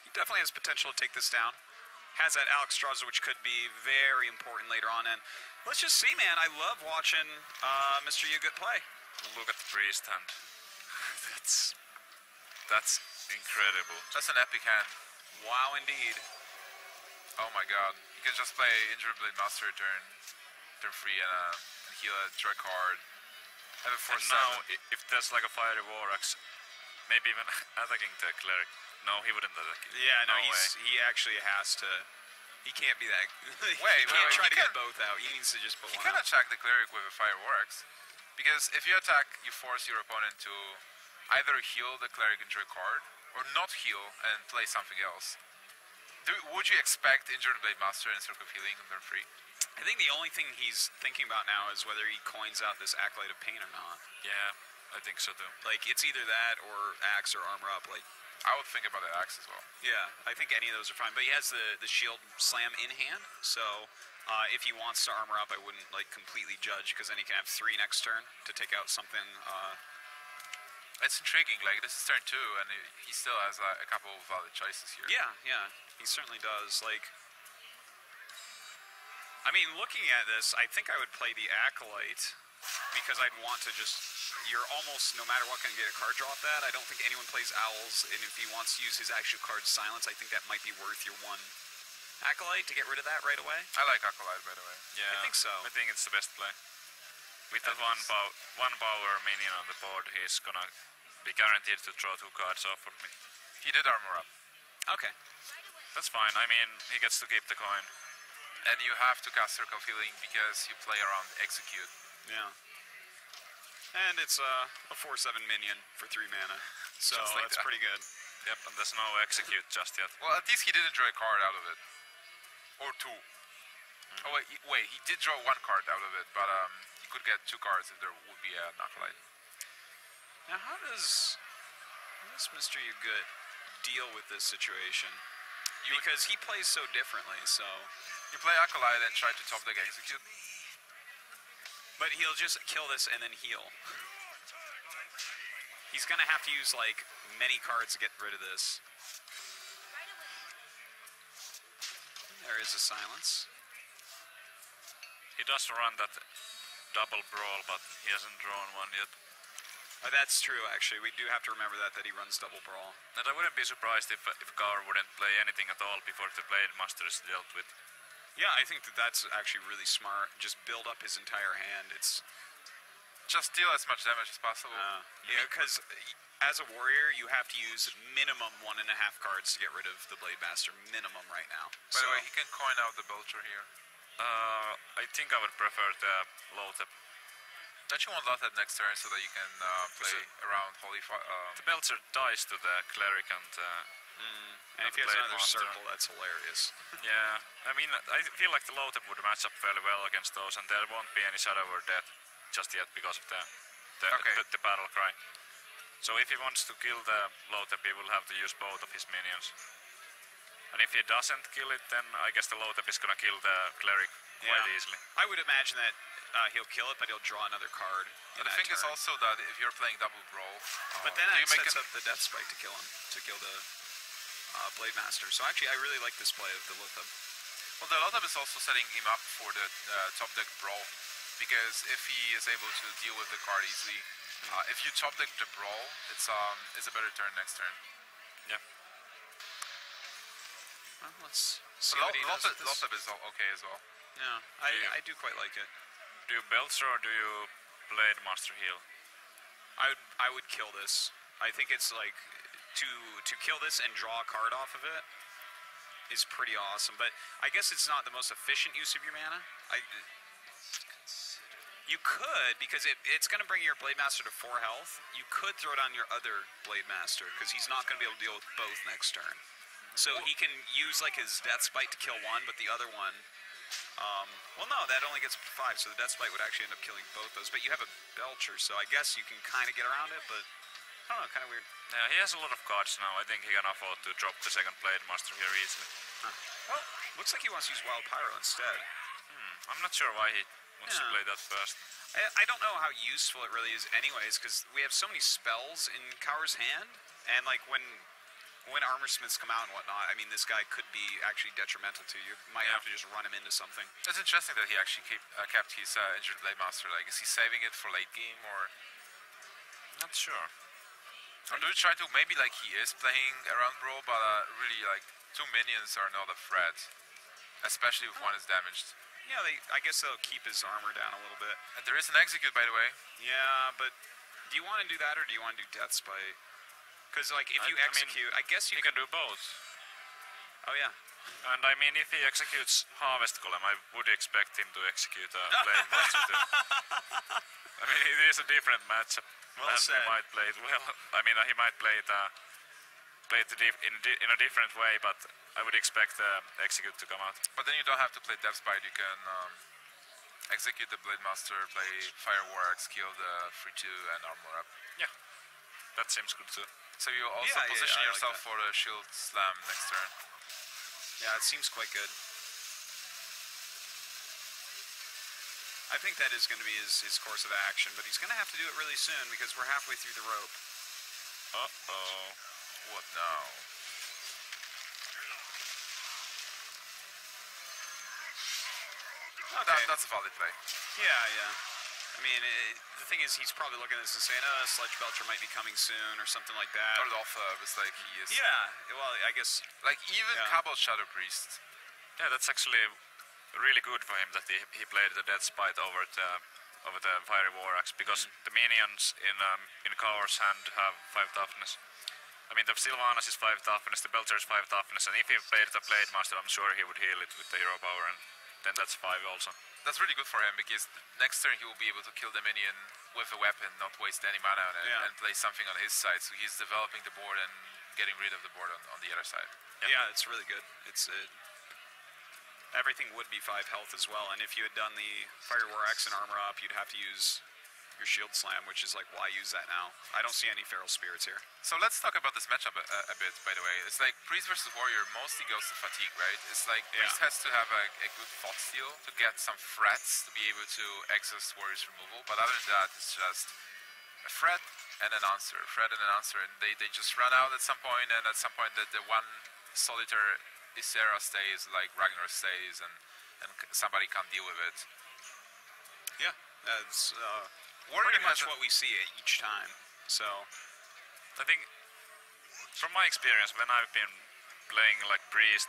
he definitely has potential to take this down. Has that Alex Strauza, which could be very important later on. And let's just see, man. I love watching MrYagut play. Look at the Priest hand. That's incredible. That's an epic hand. Wow, indeed. Oh my god. You can just play Injured Blade Master turn 3 and heal a draw card. Have a And 4/7. now, if there's like a Fiery War Axe, maybe even attacking the Cleric. No, he wouldn't attack. Yeah, no, way. he actually has to. He can't be that. He Wait, can't try he to get can- both out. He needs to just put You one can out. attack the cleric with a Fire Works. Because if you attack, you force your opponent to either heal the cleric and draw a card, or not heal and play something else. Would you expect Injured Blade Master and Circle of Healing on turn 3? I think the only thing he's thinking about now is whether he coins out this Acolyte of Pain or not. Yeah, I think so too. Like, it's either that or Axe or Armor Up. Like, I would think about the axe as well. yeah, I think any of those are fine. But he has the Shield Slam in hand, so if he wants to Armor Up, I wouldn't, like, completely judge, because then he can have 3 next turn to take out something. It's intriguing, like this is turn 2 and he still has a couple of valid choices here. Yeah, he certainly does. Like, I mean, looking at this, I think I would play the Acolyte, because I'd want to just, you're almost, no matter what, going to get a card draw off that. I don't think anyone plays Owls, and if he wants to use his actual card Silence, I think that might be worth your 1 Acolyte to get rid of that right away. I like Acolyte, by the way. Yeah, I think so. I think it's the best play. With that one power minion on the board, he's gonna be guaranteed to draw 2 cards off for me. He did armor up. Okay. That's fine. I mean, he gets to keep the coin. And you have to cast Circle of Healing because you play around Execute. Yeah. And it's a 4/7 minion for 3 mana, so Just like that's that. pretty good. Yep, and there's no execute just yet. Well, at least he didn't draw a card out of it. Or 2. Oh, wait, he did draw 1 card out of it, but he could get 2 cards if there would be a Acolyte. Now, how does MrYagut deal with this situation? Because he plays so differently, so... You play Acolyte and try to top deck Execute. But he'll just kill this and then heal. He's gonna have to use, like, many cards to get rid of this. is a silence. He does run that double brawl, but he hasn't drawn one yet. That's true, actually. We do have to remember that he runs double brawl. And I wouldn't be surprised if Kaor wouldn't play anything at all before the Blade Master is dealt with. Yeah, I think that's actually really smart. Just build up his entire hand. It's Just deal as much damage as possible. yeah, because as a warrior, you have to use minimum 1.5 cards to get rid of the Blade Master. Minimum right now. By the way, he can coin out the Belcher here. I think I would prefer the Lothep. Don't you want Lothep next turn so that you can play around Holy Fire? The Belcher dies to the Cleric and and if he has Blade another Master. circle, that's hilarious. yeah, I mean, I feel like the Lothep would match up fairly well against those, and there won't be any Shadow or Death just yet because of the battle cry. So if he wants to kill the Lothep, he will have to use both of his minions. And if he doesn't kill it, then I guess the Lothep is gonna kill the Cleric quite easily. I would imagine that he'll kill it, but he'll draw another card. And the thing is also that if you're playing double brawl, but then do it you make sets up the Death Spike to kill him, to kill the Blade Master. So actually, I really like this play of the Lothep. Well, the Lothep is also setting him up for the top deck brawl, because if he is able to deal with the card easily, if you top deck the brawl, it's a better turn next turn. Yeah. Well, let's see what he does with this. Lothep is okay as well. Yeah, I do quite like it. Do you Belcher or do you Blade Master heal? I would kill this. I think it's like to kill this and draw a card off of it is pretty awesome. But I guess it's not the most efficient use of your mana. You could, because it's going to bring your Blade Master to 4 health. You could throw down your other Blade Master because he's not going to be able to deal with both next turn. So he can use like his Death Spite to kill one, but the other one. Well, no, that only gets 5, so the Death Spite would actually end up killing both those. But you have a Belcher, so I guess you can kind of get around it, but I don't know, kind of weird. Yeah, he has a lot of cards now. I think he can afford to drop the second Blade Master here easily. Well, looks like he wants to use Wild Pyro instead. I'm not sure why he wants to play that first. I don't know how useful it really is anyways, because we have so many spells in Kaor's hand, and like when Armor Smiths come out and whatnot, I mean, this guy could be actually detrimental to you. Might have to just run him into something. It's interesting that he actually kept his injured Blade Master. Like, is he saving it for late game, or? Not sure. Or do we try to, maybe like he is playing around Brawl, but really like 2 minions are not a threat, especially if one is damaged. Yeah, I guess they'll keep his armor down a little bit. And there is an Execute, by the way. Yeah, but do you want to do that, or do you want to do Death Spite? Because like if you execute, I guess you can do both. Oh yeah. And I mean, if he executes Harvest Golem, I would expect him to execute a Blade Master too. I mean, it is a different matchup. Well and said. he might play it well. I mean, he might play it in a different way, but I would expect Execute to come out. But then you don't have to play Death Spite. You can execute the Blade Master, play Fire War Axe, kill the 3/2, and armor up. Yeah, that seems good too. So you also position I yourself like for the Shield Slam next turn. Yeah, it seems quite good. I think that is going to be his course of action, but he's going to have to do it really soon because we're halfway through the rope. Uh-oh. What now? Okay. That's a valid play. Yeah. I mean, the thing is, he's probably looking at this and saying, Sledge Belcher might be coming soon or something like that. Or Alpha is like he is. Yeah, well, I guess... Like even Cabal Shadow Priest. Yeah, that's actually really good for him that he played the Death Spite over the Fiery War Axe, because the minions in Kaor's hand have 5 toughness. I mean, the Sylvanas is 5 toughness, the Belcher is 5 toughness, and if he played the Blade Master, I'm sure he would heal it with the hero power, and then that's 5 also. That's really good for him, because next turn he will be able to kill the minion with a weapon, not waste any mana on it, and play something on his side. So he's developing the board and getting rid of the board on the other side. Yeah, it's really good. It's everything would be 5 health as well, and if you had done the Fire War Axe and armor up, you'd have to use your Shield Slam, which is like, why use that now? I don't see any Feral Spirits here. So let's talk about this matchup a bit, by the way. It's like Priest versus Warrior mostly goes to fatigue, right? It's like Priest has to have a good thought steal to get some threats to be able to exhaust Warrior's removal, but other than that, it's just a threat and an answer, and they just run out at some point, and at some point the one solitaire Isera stays, like Ragnar stays, and somebody can't deal with it. Yeah, that's Warrior pretty much has what we see each time. So, I think, from my experience, when I've been playing like Priest,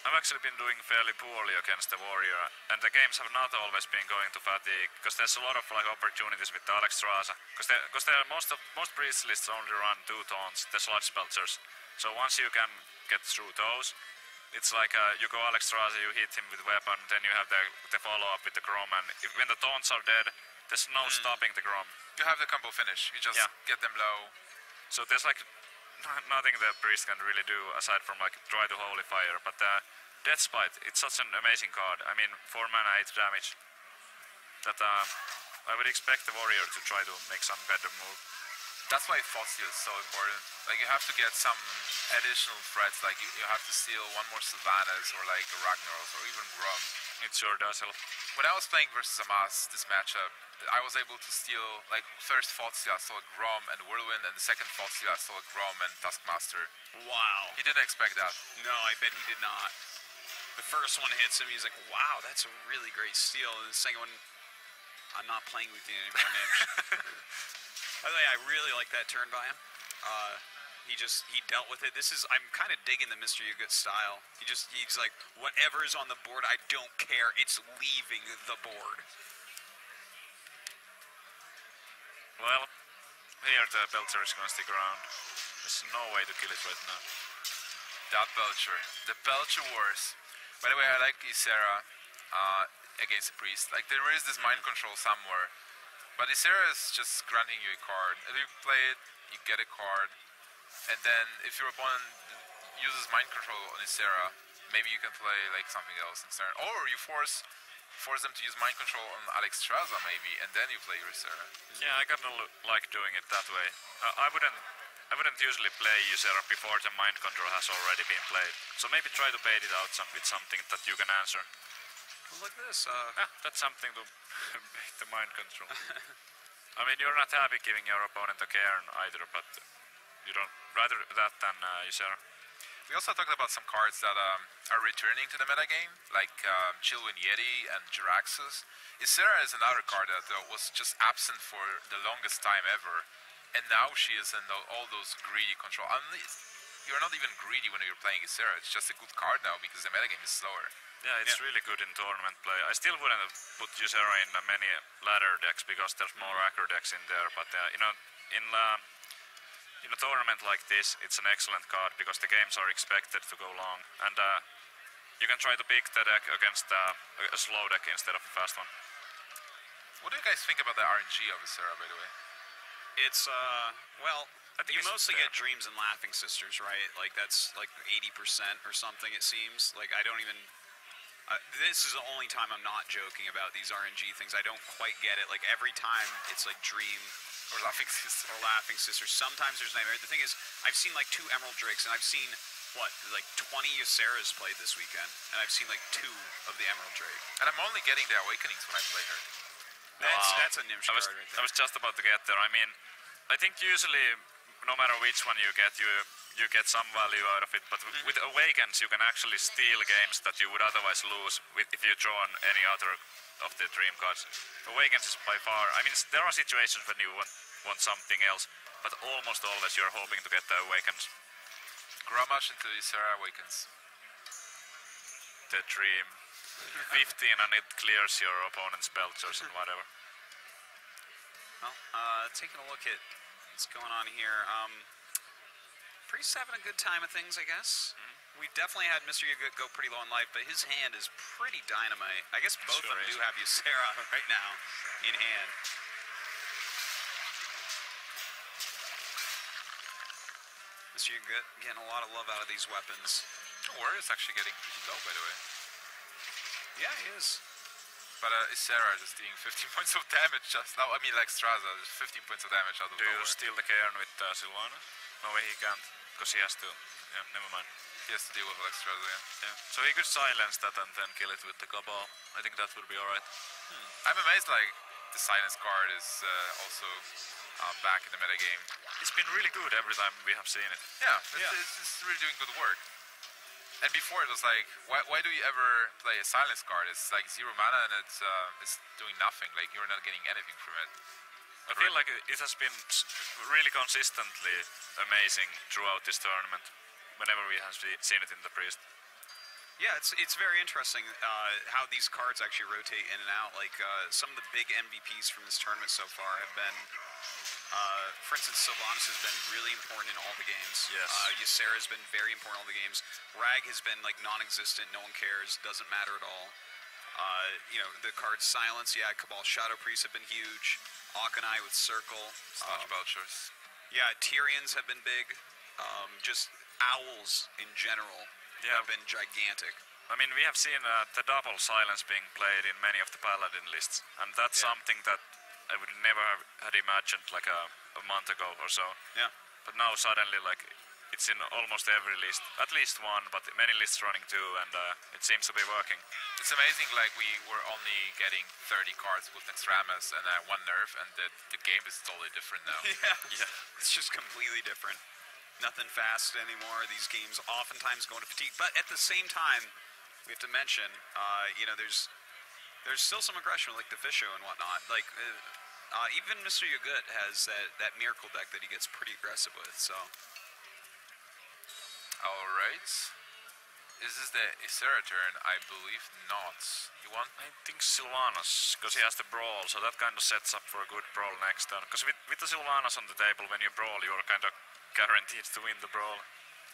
I've actually been doing fairly poorly against the Warrior, and the games have not always been going to fatigue, because there's a lot of like opportunities with the Alexstrasza, because most Priest lists only run 2 taunts, the Sludge Spelters, so once you can get through those, it's like you go Alexstrasza, you hit him with weapon, then you have the follow-up with the Grom, and when the taunts are dead, there's no stopping the Grom. You have the combo finish. You just get them low. So there's like nothing the Priest can really do aside from like try to Holy Fire, but Death Spite, it's such an amazing card. I mean, 4 mana, 8 damage, that I would expect the Warrior to try to make some better move. That's why Fossil is so important. Like, you have to get some additional threats, like you have to steal 1 more Sylvanas, or like a Ragnaros, or even Grom. It sure does help. When I was playing versus Amas, this matchup, I was able to steal, like, first Fossil, I stole a Grom and Whirlwind, and the second Fossil, I stole a Grom and Taskmaster. wow. He didn't expect that. No, I bet he did not. The first one hits him, he's like, wow, that's a really great steal. And the second one, I'm not playing with you anymore, Ninja. By the way, I really like that turn by him. He dealt with it. I'm kind of digging the MrYagut style. He's like, whatever is on the board, I don't care. It's leaving the board. Well, here the Belcher is gonna stick around. There's no way to kill it right now. That Belcher. The Belcher Wars. By the way, I like Isera against the Priest. Like, there is this mind control somewhere. But Isera is just granting you a card. If you play it, you get a card. And then if your opponent uses mind control on Isera, maybe you can play like something else instead. Or you force them to use mind control on Alexstrasza maybe, and then you play your Isera. Yeah, I kind of like doing it that way. I wouldn't usually play Ysera before the mind control has already been played. So maybe try to bait it out with something that you can answer. Well, look at this. That's something to bait the mind control. I mean, you're not happy giving your opponent a cairn either, but you don't rather that than Ysera. We also talked about some cards that are returning to the metagame, like Chillwind Yeti and Jiraxxus. Ysera is another card that was just absent for the longest time ever, and now she is in all those greedy control. You're not even greedy when you're playing Ysera, it's just a good card now because the metagame is slower. Yeah, it's really good in tournament play. I still wouldn't have put Ysera in many ladder decks because there's more aggro decks in there, but in a tournament like this, it's an excellent card because the games are expected to go long, and you can try to pick the deck against a slow deck instead of a fast one. What do you guys think about the RNG of Ysera, by the way? It's, well, I think you it's mostly fair. get Dreams and Laughing Sisters, right? Like, that's like 80% or something, it seems. Like, I don't even... this is the only time I'm not joking about these RNG things. I don't quite get it. Like, every time it's like Dream... Or Laughing Sisters. Or Laughing Sisters. Sometimes there's Nightmare. The thing is, I've seen like 2 Emerald Drakes, and I've seen, what, like 20 Yseras played this weekend. And I've seen like 2 of the Emerald Drake. And I'm only getting the Awakenings when I play her. That's a Nimsh card right there. I was just about to get there. I mean, I think usually, no matter which one you get some value out of it. But with Awakens, you can actually steal games that you would otherwise lose if you draw on any other of the Dream cards. Awakens is by far... I mean, there are situations when you want something else, but almost always you're hoping to get the Awakens. Grommash into Ysera Awakens. The Dream. 15 and it clears your opponent's Belchers and whatever. Well, taking a look at what's going on here. Priest's having a good time of things, I guess. We definitely had MrYagut go pretty low in life, but his hand is pretty dynamite. I guess both of them do have Ysera right now in hand. MrYagut getting a lot of love out of these weapons. Warrior's actually getting pretty low, by the way. Yeah, he is. But Ysera just doing 15 points of damage just now. I mean, like Straza, just 15 points of damage out of Do you nowhere. steal the Cairn with Sylvana? No way he can't, because he has to. Yeah, never mind. He has to deal with like Straza, yeah. So he could silence that and then kill it with the Cabal. I think that would be alright. I'm amazed, like, the silence card is also back in the metagame. It's been really good every time we have seen it. Yeah, it's really doing good work. And before it was like, why do you ever play a silence card? It's like 0 mana and it's doing nothing. Like you're not getting anything from it. I feel like it has been really consistently amazing throughout this tournament. Whenever we have seen it in the Priest. Yeah, it's very interesting how these cards actually rotate in and out. Like some of the big MVPs from this tournament so far have been, for instance, Sylvanas has been really important in all the games. Yes. Ysera has been very important in all the games. Rag has been like non-existent, no one cares, doesn't matter at all. You know, the cards Silence, yeah, Cabal Shadow Priests have been huge. Akanai with Circle. Sludge Belchers. Yeah, Tyrians have been big. Just Owls in general. Have been gigantic. I mean, we have seen the double silence being played in many of the Paladin lists, and that's something that I would never have had imagined like a month ago or so. Yeah. But now suddenly, like, it's in almost every list, at least one, but many lists running too, and it seems to be working. It's amazing, like we were only getting 30 cards with Nextramus and one nerf, and the game is totally different now. Yeah. It's just completely different. Nothing fast anymore. These games oftentimes go into fatigue, but at the same time, we have to mention, you know, there's still some aggression like the Fisho and whatnot. Like even MrYagut has that miracle deck that he gets pretty aggressive with. So, All right. Is this the Ysera turn? I believe not. You want? I think Sylvanas, because he has the brawl, so that kind of sets up for a good brawl next turn. Because with the Sylvanas on the table, when you brawl, you're kind of guaranteed to win the brawl.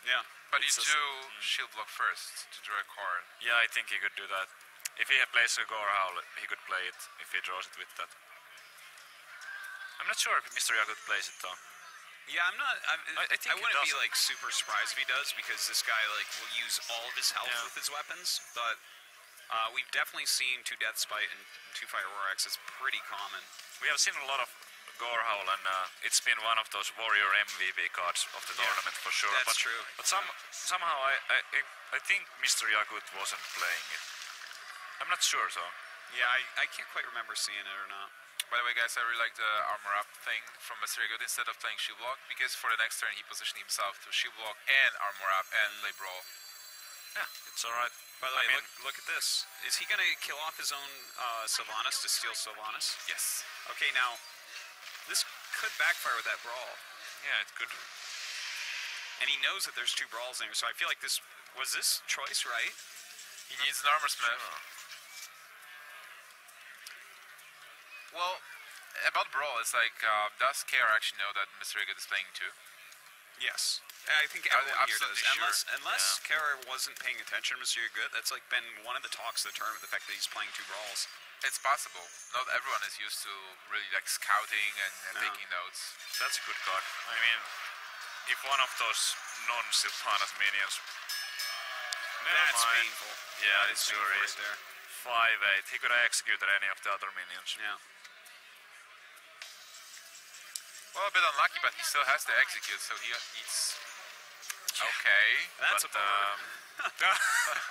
yeah. But you do shield block first to draw a card. Yeah, I think he could do that. If he plays a Gore Howl, he could play it if he draws it with that. I'm not sure if MrYagut plays it though. Yeah, I'm not. I think I wouldn't be doesn't. like super surprised if he does, because this guy like will use all of his health with his weapons. But we've definitely seen 2 Death Spite and 2 Fire Rorax. It's pretty common. We have seen a lot of Gore Howl, and it's been one of those Warrior MVP cards of the tournament for sure. That's true. But somehow I think MrYagut wasn't playing it. I'm not sure though. Yeah, I can't quite remember seeing it or not. By the way, guys, I really like the armor up thing from MrYagut instead of playing shield block, because for the next turn he positioned himself to shield block and armor up and play brawl. Yeah, it's alright. By the way, look at this. Is he gonna kill off his own Sylvanas to steal Sylvanas? Yes. Okay, now this could backfire with that brawl, Yeah, it could. and he knows that there's 2 brawls in there. So I feel like this choice right. He needs an armor smith. Sure. Well, about brawl, it's like, does Kaor actually know that MrYagut is playing too? Yes, I think everyone here does. absolutely Unless Kaor wasn't paying attention to MrYagut, that's like been one of the talks of the tournament. The fact that he's playing 2 brawls. It's possible. Not everyone is used to really like scouting and taking notes. That's a good card. I mean, if one of those non-Sylvanas minions... That's mind. painful. Yeah, That it is sure painful is. right there. 5/8. He could have executed any of the other minions. Yeah. Well, a bit unlucky, but he still has to execute, so he needs... Okay. That's But, a board.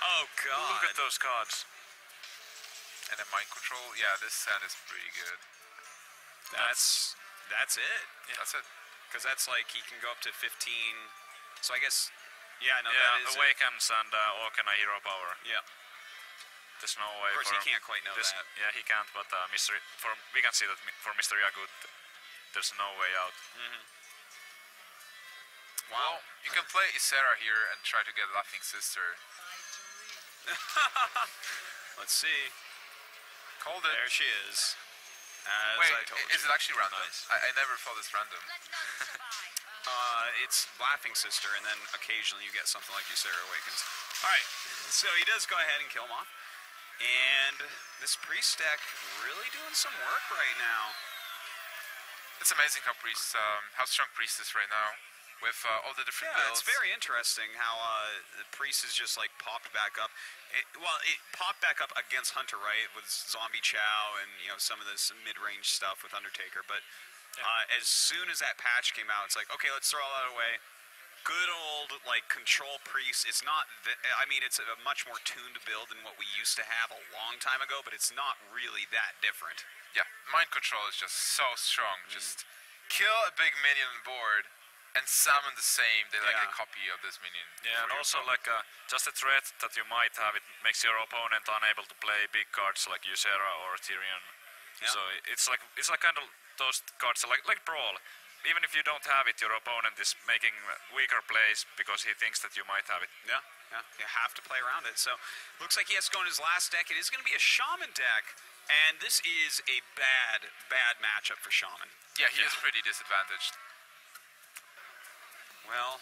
Oh god. Look at those cards. And then mind control, yeah, this set is pretty good. That's it. That's it. Because that's like he can go up to 15. So I guess, yeah, no, Yeah, that is it. Awakens and Orkana Hero Power. Yeah. There's no way Of course, for he can't quite know this, that. Yeah, he can't, but we can see that for MrYagut, there's no way out. Well, you can play Ysera here and try to get Laughing Sister. Let's see. Called it. There she is. As Wait, I told is you. it actually random? Nice. I never thought it's random. It's Laughing Sister, and then occasionally you get something like Ysera Awakens. Alright, so he does go ahead and kill him off. And this priest deck really doing some work right now. It's amazing how strong Priest is right now. With all the different Yeah, builds. it's very interesting how the priest is just like popped back up. It popped back up against Hunter, right, with Zombie Chow and some of this mid-range stuff with Undertaker. But as soon as that patch came out, it's like, okay, let's throw all that away. Good old like control priest. It's not. I mean, it's a much more tuned build than what we used to have a long time ago. But it's not really that different. Yeah, mind control is just so strong. Just kill a big minion on board, and summon the same. They like Yeah. a copy of this minion. Yeah, and for your also opponent. like just the threat that you might have, it makes your opponent unable to play big cards like Ysera or Tyrion. Yeah. So it's like kind of those cards like Brawl. Even if you don't have it, your opponent is making weaker plays because he thinks that you might have it. Yeah, yeah, you have to play around it. So, looks like he has to go in his last deck. It is going to be a Shaman deck, and this is a bad matchup for Shaman. Yeah, he is pretty disadvantaged. Well,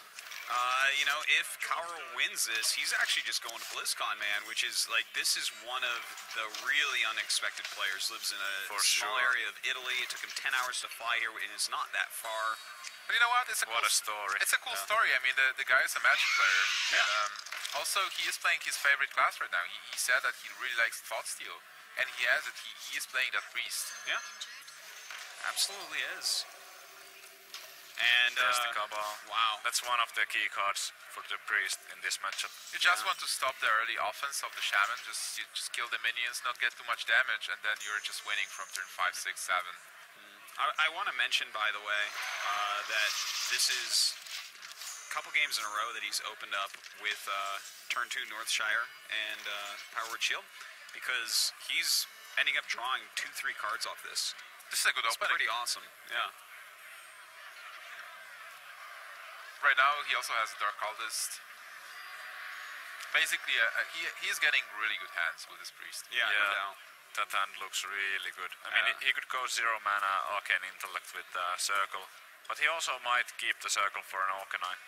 you know, if Kaor wins this, he's actually just going to Blizzcon, man, which is like, this is one of the really unexpected players. Lives in a For small sure. area of Italy. It took him 10 hours to fly here, and it's not that far. But you know what? It's a What cool a story. It's a cool story. I mean, the guy is a Magic player. Yeah. Also, he is playing his favorite class right now. He said that he really likes Thought Steal, and he has it. He is playing that Priest. Yeah, absolutely is. And, There's the Cabal. wow. That's one of the key cards for the Priest in this matchup. You just want to stop the early offense of the Shaman. You just kill the minions, not get too much damage, and then you're just winning from turn 5, 6, 7. I want to mention, by the way, that this is a couple games in a row that he's opened up with turn 2 Northshire and Power Word Shield, because he's ending up drawing 2-3 cards off this. This is a good It's opening. pretty awesome. Yeah. Right now, he also has a Dark Cultist. Basically, he is getting really good hands with this Priest. Yeah. No doubt. That hand looks really good. I mean, he could go 0 mana Arcane Intellect with Circle, but he also might keep the Circle for an Orcanine.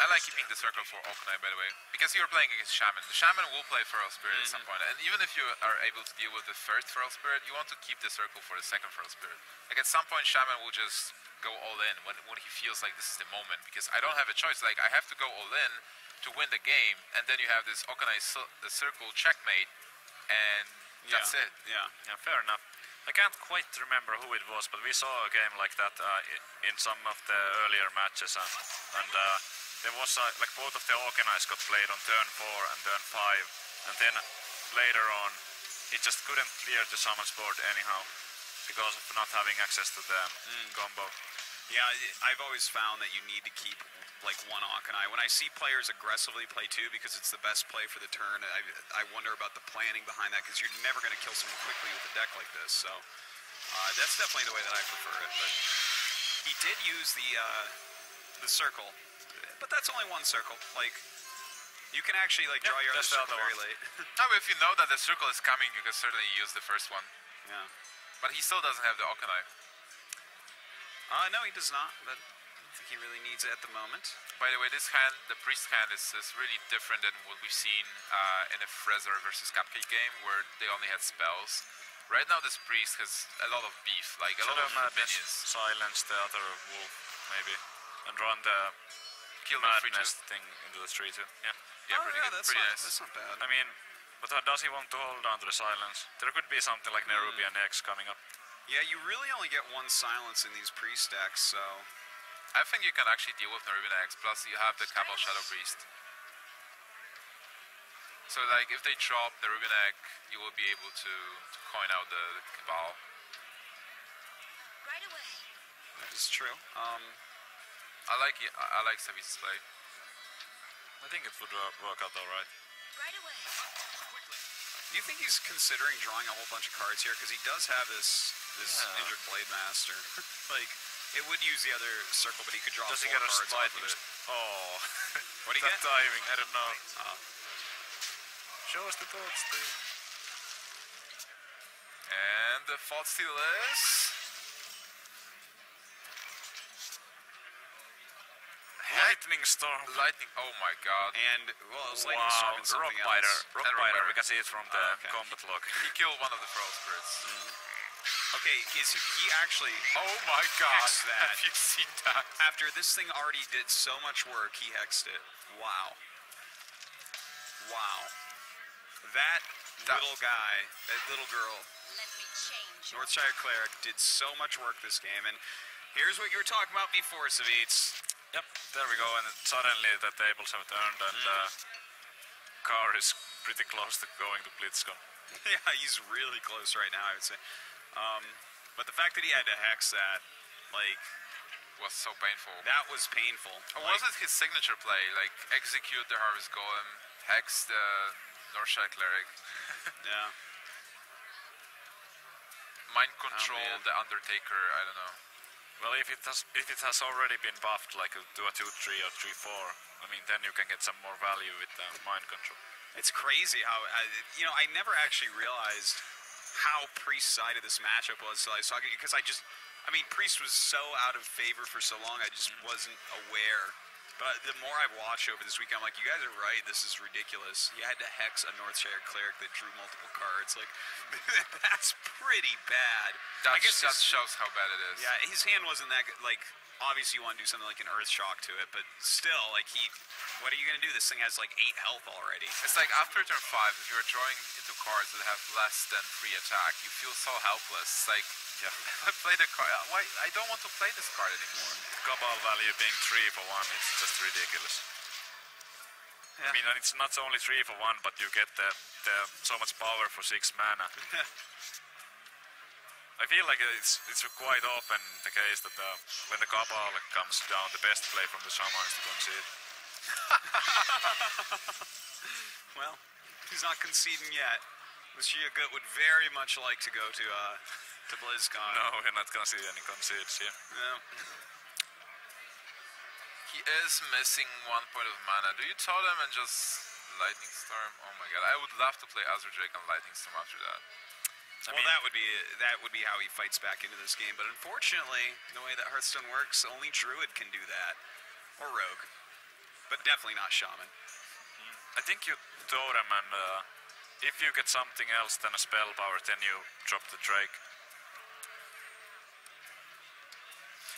I like keeping the Circle for Orcanine, by the way, because you're playing against Shaman. The Shaman will play Feral Spirit at some point, and even if you are able to deal with the first Feral Spirit, you want to keep the Circle for the second Feral Spirit. Like at some point, Shaman will just go all in when he feels like this is the moment, because I don't have a choice. Like I have to go all in to win the game, and then you have this Orcanine Circle checkmate, and that's it. Yeah. Yeah, fair enough. I can't quite remember who it was, but we saw a game like that in some of the earlier matches, and there was like both of the Orcanines got played on turn 4 and turn 5, and then later on he just couldn't clear the summons board anyhow because of not having access to the combo. Yeah, I've always found that you need to keep like one Arcanine. When I see players aggressively play 2 because it's the best play for the turn, I wonder about the planning behind that, because you're never going to kill someone quickly with a deck like this. So that's definitely the way that I prefer it. But he did use the Circle, but that's only one Circle. Like, you can actually like draw your other that's the Circle other very one. late. Now, if you know that the Circle is coming, you can certainly use the first one. Yeah. But he still doesn't have the Orcanine. No, he does not. But I don't think he really needs it at the moment. By the way, this hand, the Priest hand, is really different than what we've seen in a Fraser versus Cupcake game, where they only had spells. Right now, this Priest has a lot of beef, like a lot of minions. Silence the other wolf, maybe, and run the Kill the free madness thing into the tree too. Yeah. Yeah, pretty good, that's pretty not, nice. That's not bad. I mean, but does he want to hold on to the silence? There could be something like Nerubian X coming up. Yeah, you really only get one silence in these priest decks, so I think you can actually deal with Nerubian X, plus you have the Cabal Shadow Priest. So like, if they drop the Nerubian Egg, you will be able to coin out the Cabal. Right away. that is true. I like Savi's play. I think it would work out alright. Right away. Do you think he's considering drawing a whole bunch of cards here? Because he does have this Yeah. injured Blade Master. Like, it would use the other circle, but he could draw Does he 4 get a cards off lightning? of it. Oh, What do you that get? timing, I don't know. Oh. Show us the thoughts, Steve. And the Thought Steal is... Lightning storm. Lightning, oh my god. And, well, it was Lightning Storm and Rock something Biter. else. Rock And Rock Biter, Biter. we can see it from the okay. combat log. He killed one of the Feral Spirits. Okay, he actually, Oh my god, Hex that. have you seen that? after this thing already did so much work, he hexed it. Wow. Wow. That little guy, that little girl, Let me change. Northshire Cleric, did so much work this game. And here's what you were talking about before, Savitz. Yep, there we go, and suddenly the tables have turned, and Kaor is pretty close to going to Blizzcon. Yeah, he's really close right now, I would say. But the fact that he had to hex that, like, Was so painful. that was painful. Or was it his signature play? Like, execute the Harvest Golem, hex the Northshire Cleric, Yeah. mind control man. the Undertaker, I don't know. Well, if it has already been buffed, like to a 2-3 or 3-4, I mean, then you can get some more value with mind control. It's crazy how, I never actually realized how Priest-sided this matchup was till I saw it, because Priest was so out of favor for so long, I just wasn't aware. But the more I've watched over this week, I'm like, you guys are right, this is ridiculous. You had to hex a Northshire Cleric that drew multiple cards. Like, that's pretty bad. That, I guess that shows how bad it is. Yeah, his hand wasn't that good. Like, obviously you want to do something like an Earth Shock to it, but still, like, what are you going to do? This thing has like 8 health already. It's like after turn 5, if you're drawing into cards that have less than 3 attack, you feel so helpless. It's like, I play the card. Why? I don't want to play this card anymore. Cabal value being 3 for 1 is just ridiculous. Yeah. I mean, and it's not only 3 for 1, but you get the so much power for 6 mana. I feel like it's quite often the case that when the Cabal comes down, the best play from the Shaman is to concede. Well, he's not conceding yet. MrYagut would very much like to go to Blizzcon. No, we're not gonna see any concedes here. Yeah. He is missing 1 point of mana. Do you totem and just Lightning Storm? Oh my god, I would love to play Azure Drake on Lightning Storm after that. That would be how he fights back into this game. But unfortunately, the way that Hearthstone works, only Druid can do that, or Rogue, but definitely not Shaman. I think you totem and if you get something else than a spell power, then you drop the Drake.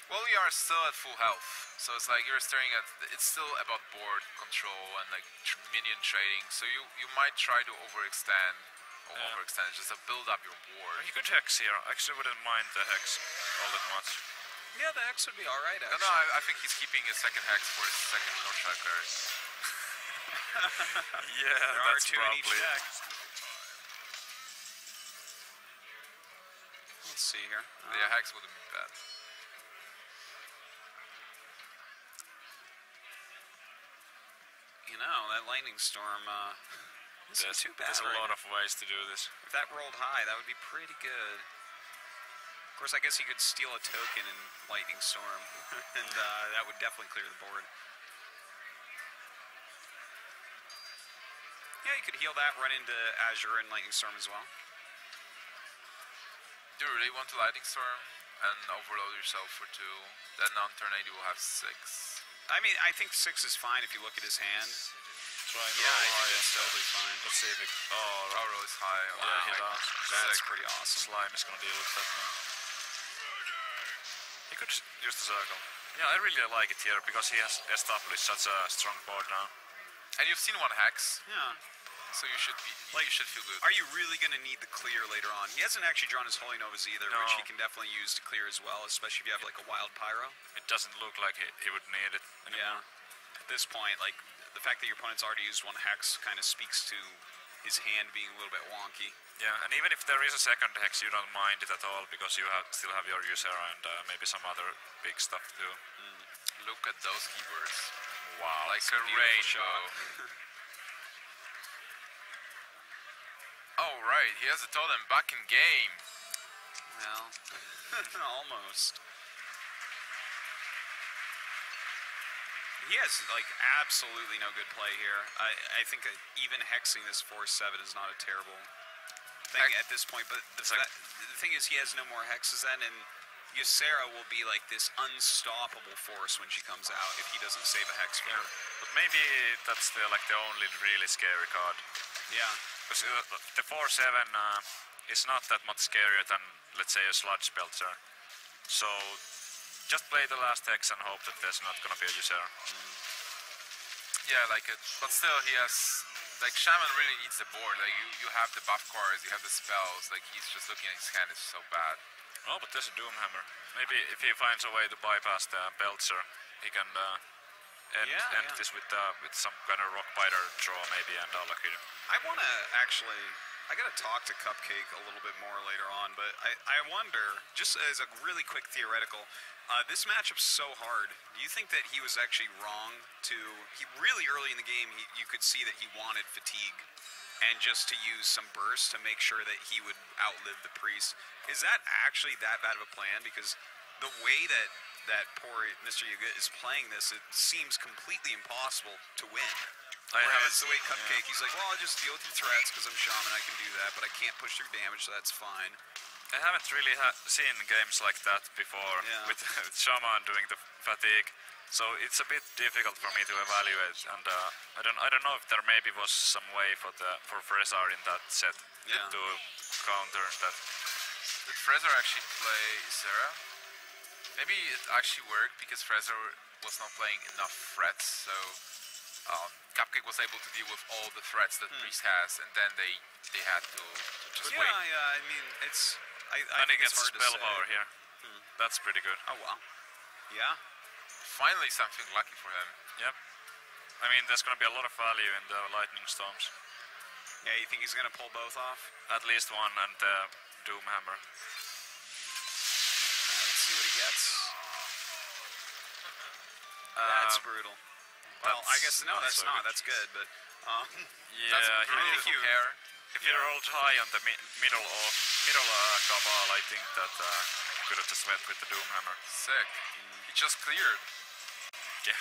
Well, we are still at full health, so it's like you're staring at. It's still about board control and like minion trading. So you might try to overextend, just to build up your board. You could hex here. I actually wouldn't mind the hex all that much. Yeah, the Hex would be all right. Actually. No, I think he's keeping his second hex for his second Northshire Cleric. Yeah, there are that's 2 in each probably. deck. Let's see here. Yeah, hex wouldn't be bad. You know, that Lightning Storm isn't too bad. There's a lot of ways to do this. If that rolled high, that would be pretty good. Of course, I guess he could steal a token in Lightning Storm, and that would definitely clear the board. Yeah, you could heal that, run into Azure and Lightning Storm as well. Do you really want to Lightning Storm and overload yourself for 2? Then on turn 8 you will have 6. I mean, I think 6 is fine if you look at his hand. Try and Yeah, roll I think high that's and totally fine. let's see if it. Power roll is high. Yeah, he does. That's pretty awesome. Slime is gonna deal with that now. He could use the circle. Yeah, I really like it here because he has established such a strong board now. And you've seen 1 hex, Yeah. so you should feel good. Are you really going to need the clear later on? He hasn't actually drawn his Holy Novas either, No. which he can definitely use to clear as well, especially if you have like a Wild Pyro. It doesn't look like he would need it anymore. Yeah. At this point, like, the fact that your opponent's already used 1 hex kind of speaks to his hand being a little bit wonky. Yeah, and even if there is a second hex, you don't mind it at all because you still have your Ysera and maybe some other big stuff too. Look at those keywords. Wow, Like it's a beautiful rainbow. shot. Oh right, he has a totem back in game. Well, almost. He has, like, absolutely no good play here. I think that even hexing this 4/7 is not a terrible thing at this point, but the thing is he has no more hexes then, and Ysera will be like this unstoppable force when she comes out if he doesn't save a hex for her. But maybe that's the only really scary card. Yeah. Because the 4/7 is not that much scarier than, let's say, a Sludge Belcher. So just play the last hex and hope that there's not gonna be a Ysera. Yeah, like it. But still, he has. Like, Shaman really needs the board. Like, you have the buff cards, you have the spells. Like, he's just looking at his hand, it's so bad. Oh, but there's a Doomhammer. Maybe if he finds a way to bypass the Belcher, he can end this with some kind of Rock Biter draw maybe and Alakir. I want to actually I gotta talk to Cupcake a little bit more later on, but I wonder, just as a really quick theoretical, this matchup's so hard. Do you think that he was actually wrong to? He really early in the game, you could see that he wanted fatigue, and just to use some burst to make sure that he would outlive the priest. Is that actually that bad of a plan? Because the way that poor MrYagut is playing this, it seems completely impossible to win. Whereas the way Cupcake, he's like, well, I'll just deal with the threats because I'm Shaman, I can do that, but I can't push through damage, so that's fine. I haven't really seen games like that before with Shaman doing the fatigue, so it's a bit difficult for me to evaluate. And I don't know if there maybe was some way for Frezar in that set to counter that. Did Frezar actually play Sarah? Maybe it actually worked because Frezar was not playing enough threats, so Cupcake was able to deal with all the threats that Priest has, and then they had to just wait. Yeah, I mean, it's... I and he think gets it's hard spell to say. power here. That's pretty good. Oh, wow. Yeah. Finally something lucky for him. Yep. I mean, there's going to be a lot of value in the Lightning Storms. Yeah, you think he's going to pull both off? At least one, and the Doom Hammer. Let's see what he gets. That's brutal. Well, I guess, no, that's so not. good. That's good, but... Yeah, that's brutal if you... If you rolled high on the middle Cabal, I think that could have just went with the Doom Hammer. Sick. He just cleared. Yeah.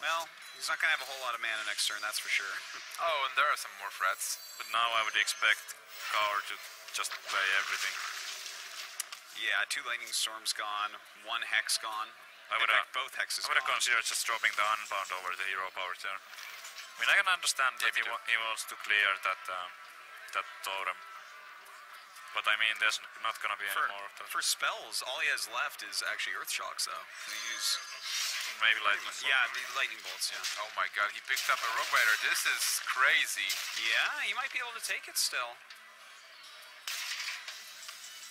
Well, he's not going to have a whole lot of mana next turn, that's for sure. Oh, and there are some more threats. But now I would expect Kaor to just play everything. Yeah, 2 Lightning Storms gone, 1 Hex gone. I would have both Hexes I would have gone. considered just dropping the Unbound over the hero power turn. I mean, I can understand if he wants to clear that totem. But I mean, there's not gonna be any more of that. For spells, all he has left is actually Earth Shocks, though. To use... Maybe Lightning Bolt. Yeah, the Lightning Bolts, yeah. Oh my god, he picked up a Rogue Rider. This is crazy. Yeah, he might be able to take it still.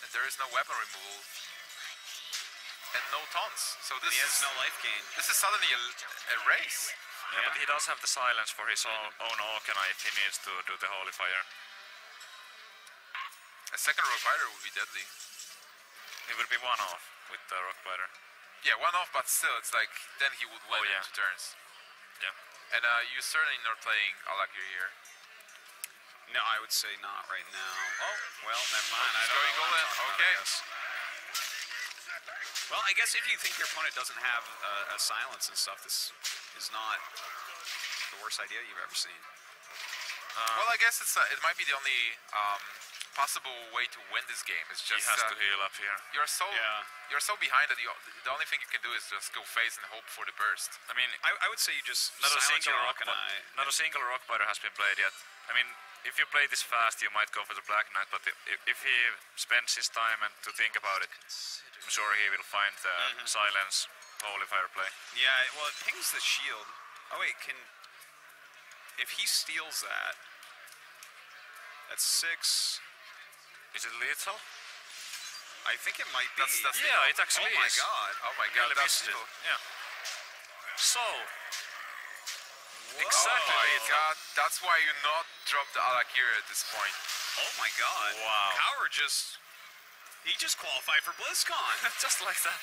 And there is no weapon removal. And no taunts. So this He has no life gain. This is suddenly a race. Yeah, but he does have the silence for his own Orkana if he needs to do the Holy Fire. A second Rogue Rider would be deadly. He would be one off with the Rock Rider. Yeah, one off, but still, it's like, then he would win in 2 turns. Yeah. And you're certainly not playing Alakir here. No, I would say not right now. Oh, well, never mind. I He's don't going know what I'm all in. talking about, Okay. I guess. Well, I guess if you think your opponent doesn't have a silence and stuff, this is not the worst idea you've ever seen. Well, I guess it might be the only possible way to win this game. It's He just has to heal up here. you're so behind that the only thing you can do is just go face and hope for the burst. I mean, I would say you just not a silence single your rock Orkana. not a single Rock Rider has been played yet. I mean, if you play this fast, you might go for the Black Knight, but if he spends his time and to think about it, I'm sure he will find the silence Holy Fire play. Yeah, well, it pings the shield. Oh wait, if he steals that, that's 6. Is it lethal? I think it might be. That's Yeah, it actually Oh my is. god. Oh my god, Really that's missed it. evil. Yeah. So, Oh exactly my lethal. god, that's why you not drop the Alakir at this point. Oh my god. Wow. Kaor he just qualified for Blizzcon. Just like that.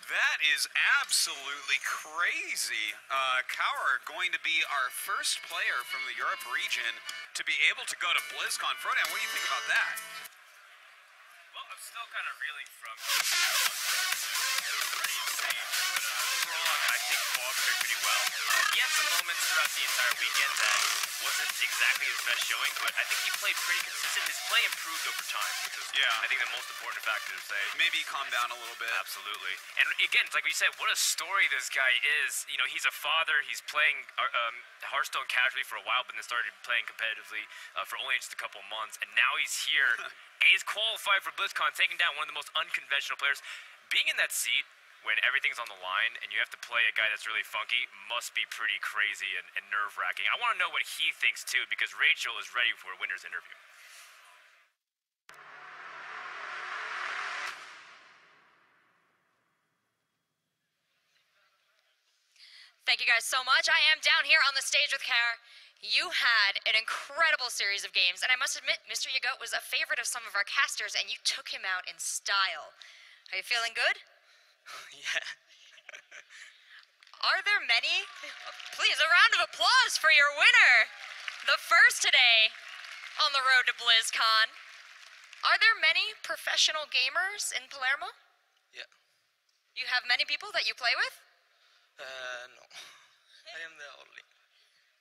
That is absolutely crazy. Kaor going to be our first player from the Europe region to be able to go to Blizzcon. Frodan, what do you think about that? Well, I'm still kind of reeling from pretty insane, but overall, I think Paul played pretty well. He had some moments throughout the entire weekend that wasn't exactly his best showing, but I think he played pretty consistent. His play improved over time, which is, I think, the most important factor to say. Maybe calm down a little bit. Absolutely. And again, like we said, what a story this guy is. You know, he's a father. He's playing Hearthstone casually for a while, but then started playing competitively for only just a couple months. And now he's here, and he's qualified for BlizzCon, taking down one of the most unconventional players. Being in that seat when everything's on the line and you have to play a guy that's really funky must be pretty crazy and nerve-wracking. I want to know what he thinks, too, because Rachel is ready for a winner's interview. Thank you guys so much. I am down here on the stage with Kaor. You had an incredible series of games, and I must admit, MrYagut was a favorite of some of our casters, and you took him out in style. Are you feeling good? Yeah. Are there many? Please, a round of applause for your winner. The first today on the road to BlizzCon. Are there many professional gamers in Palermo? Yeah. You have many people that you play with? No. I am the only.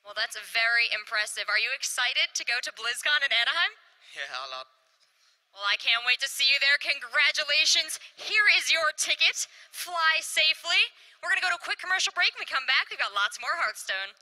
Well, that's very impressive. Are you excited to go to BlizzCon in Anaheim? Yeah, a lot. Well, I can't wait to see you there. Congratulations. Here is your ticket. Fly safely. We're going to go to a quick commercial break. When we come back, we've got lots more Hearthstone.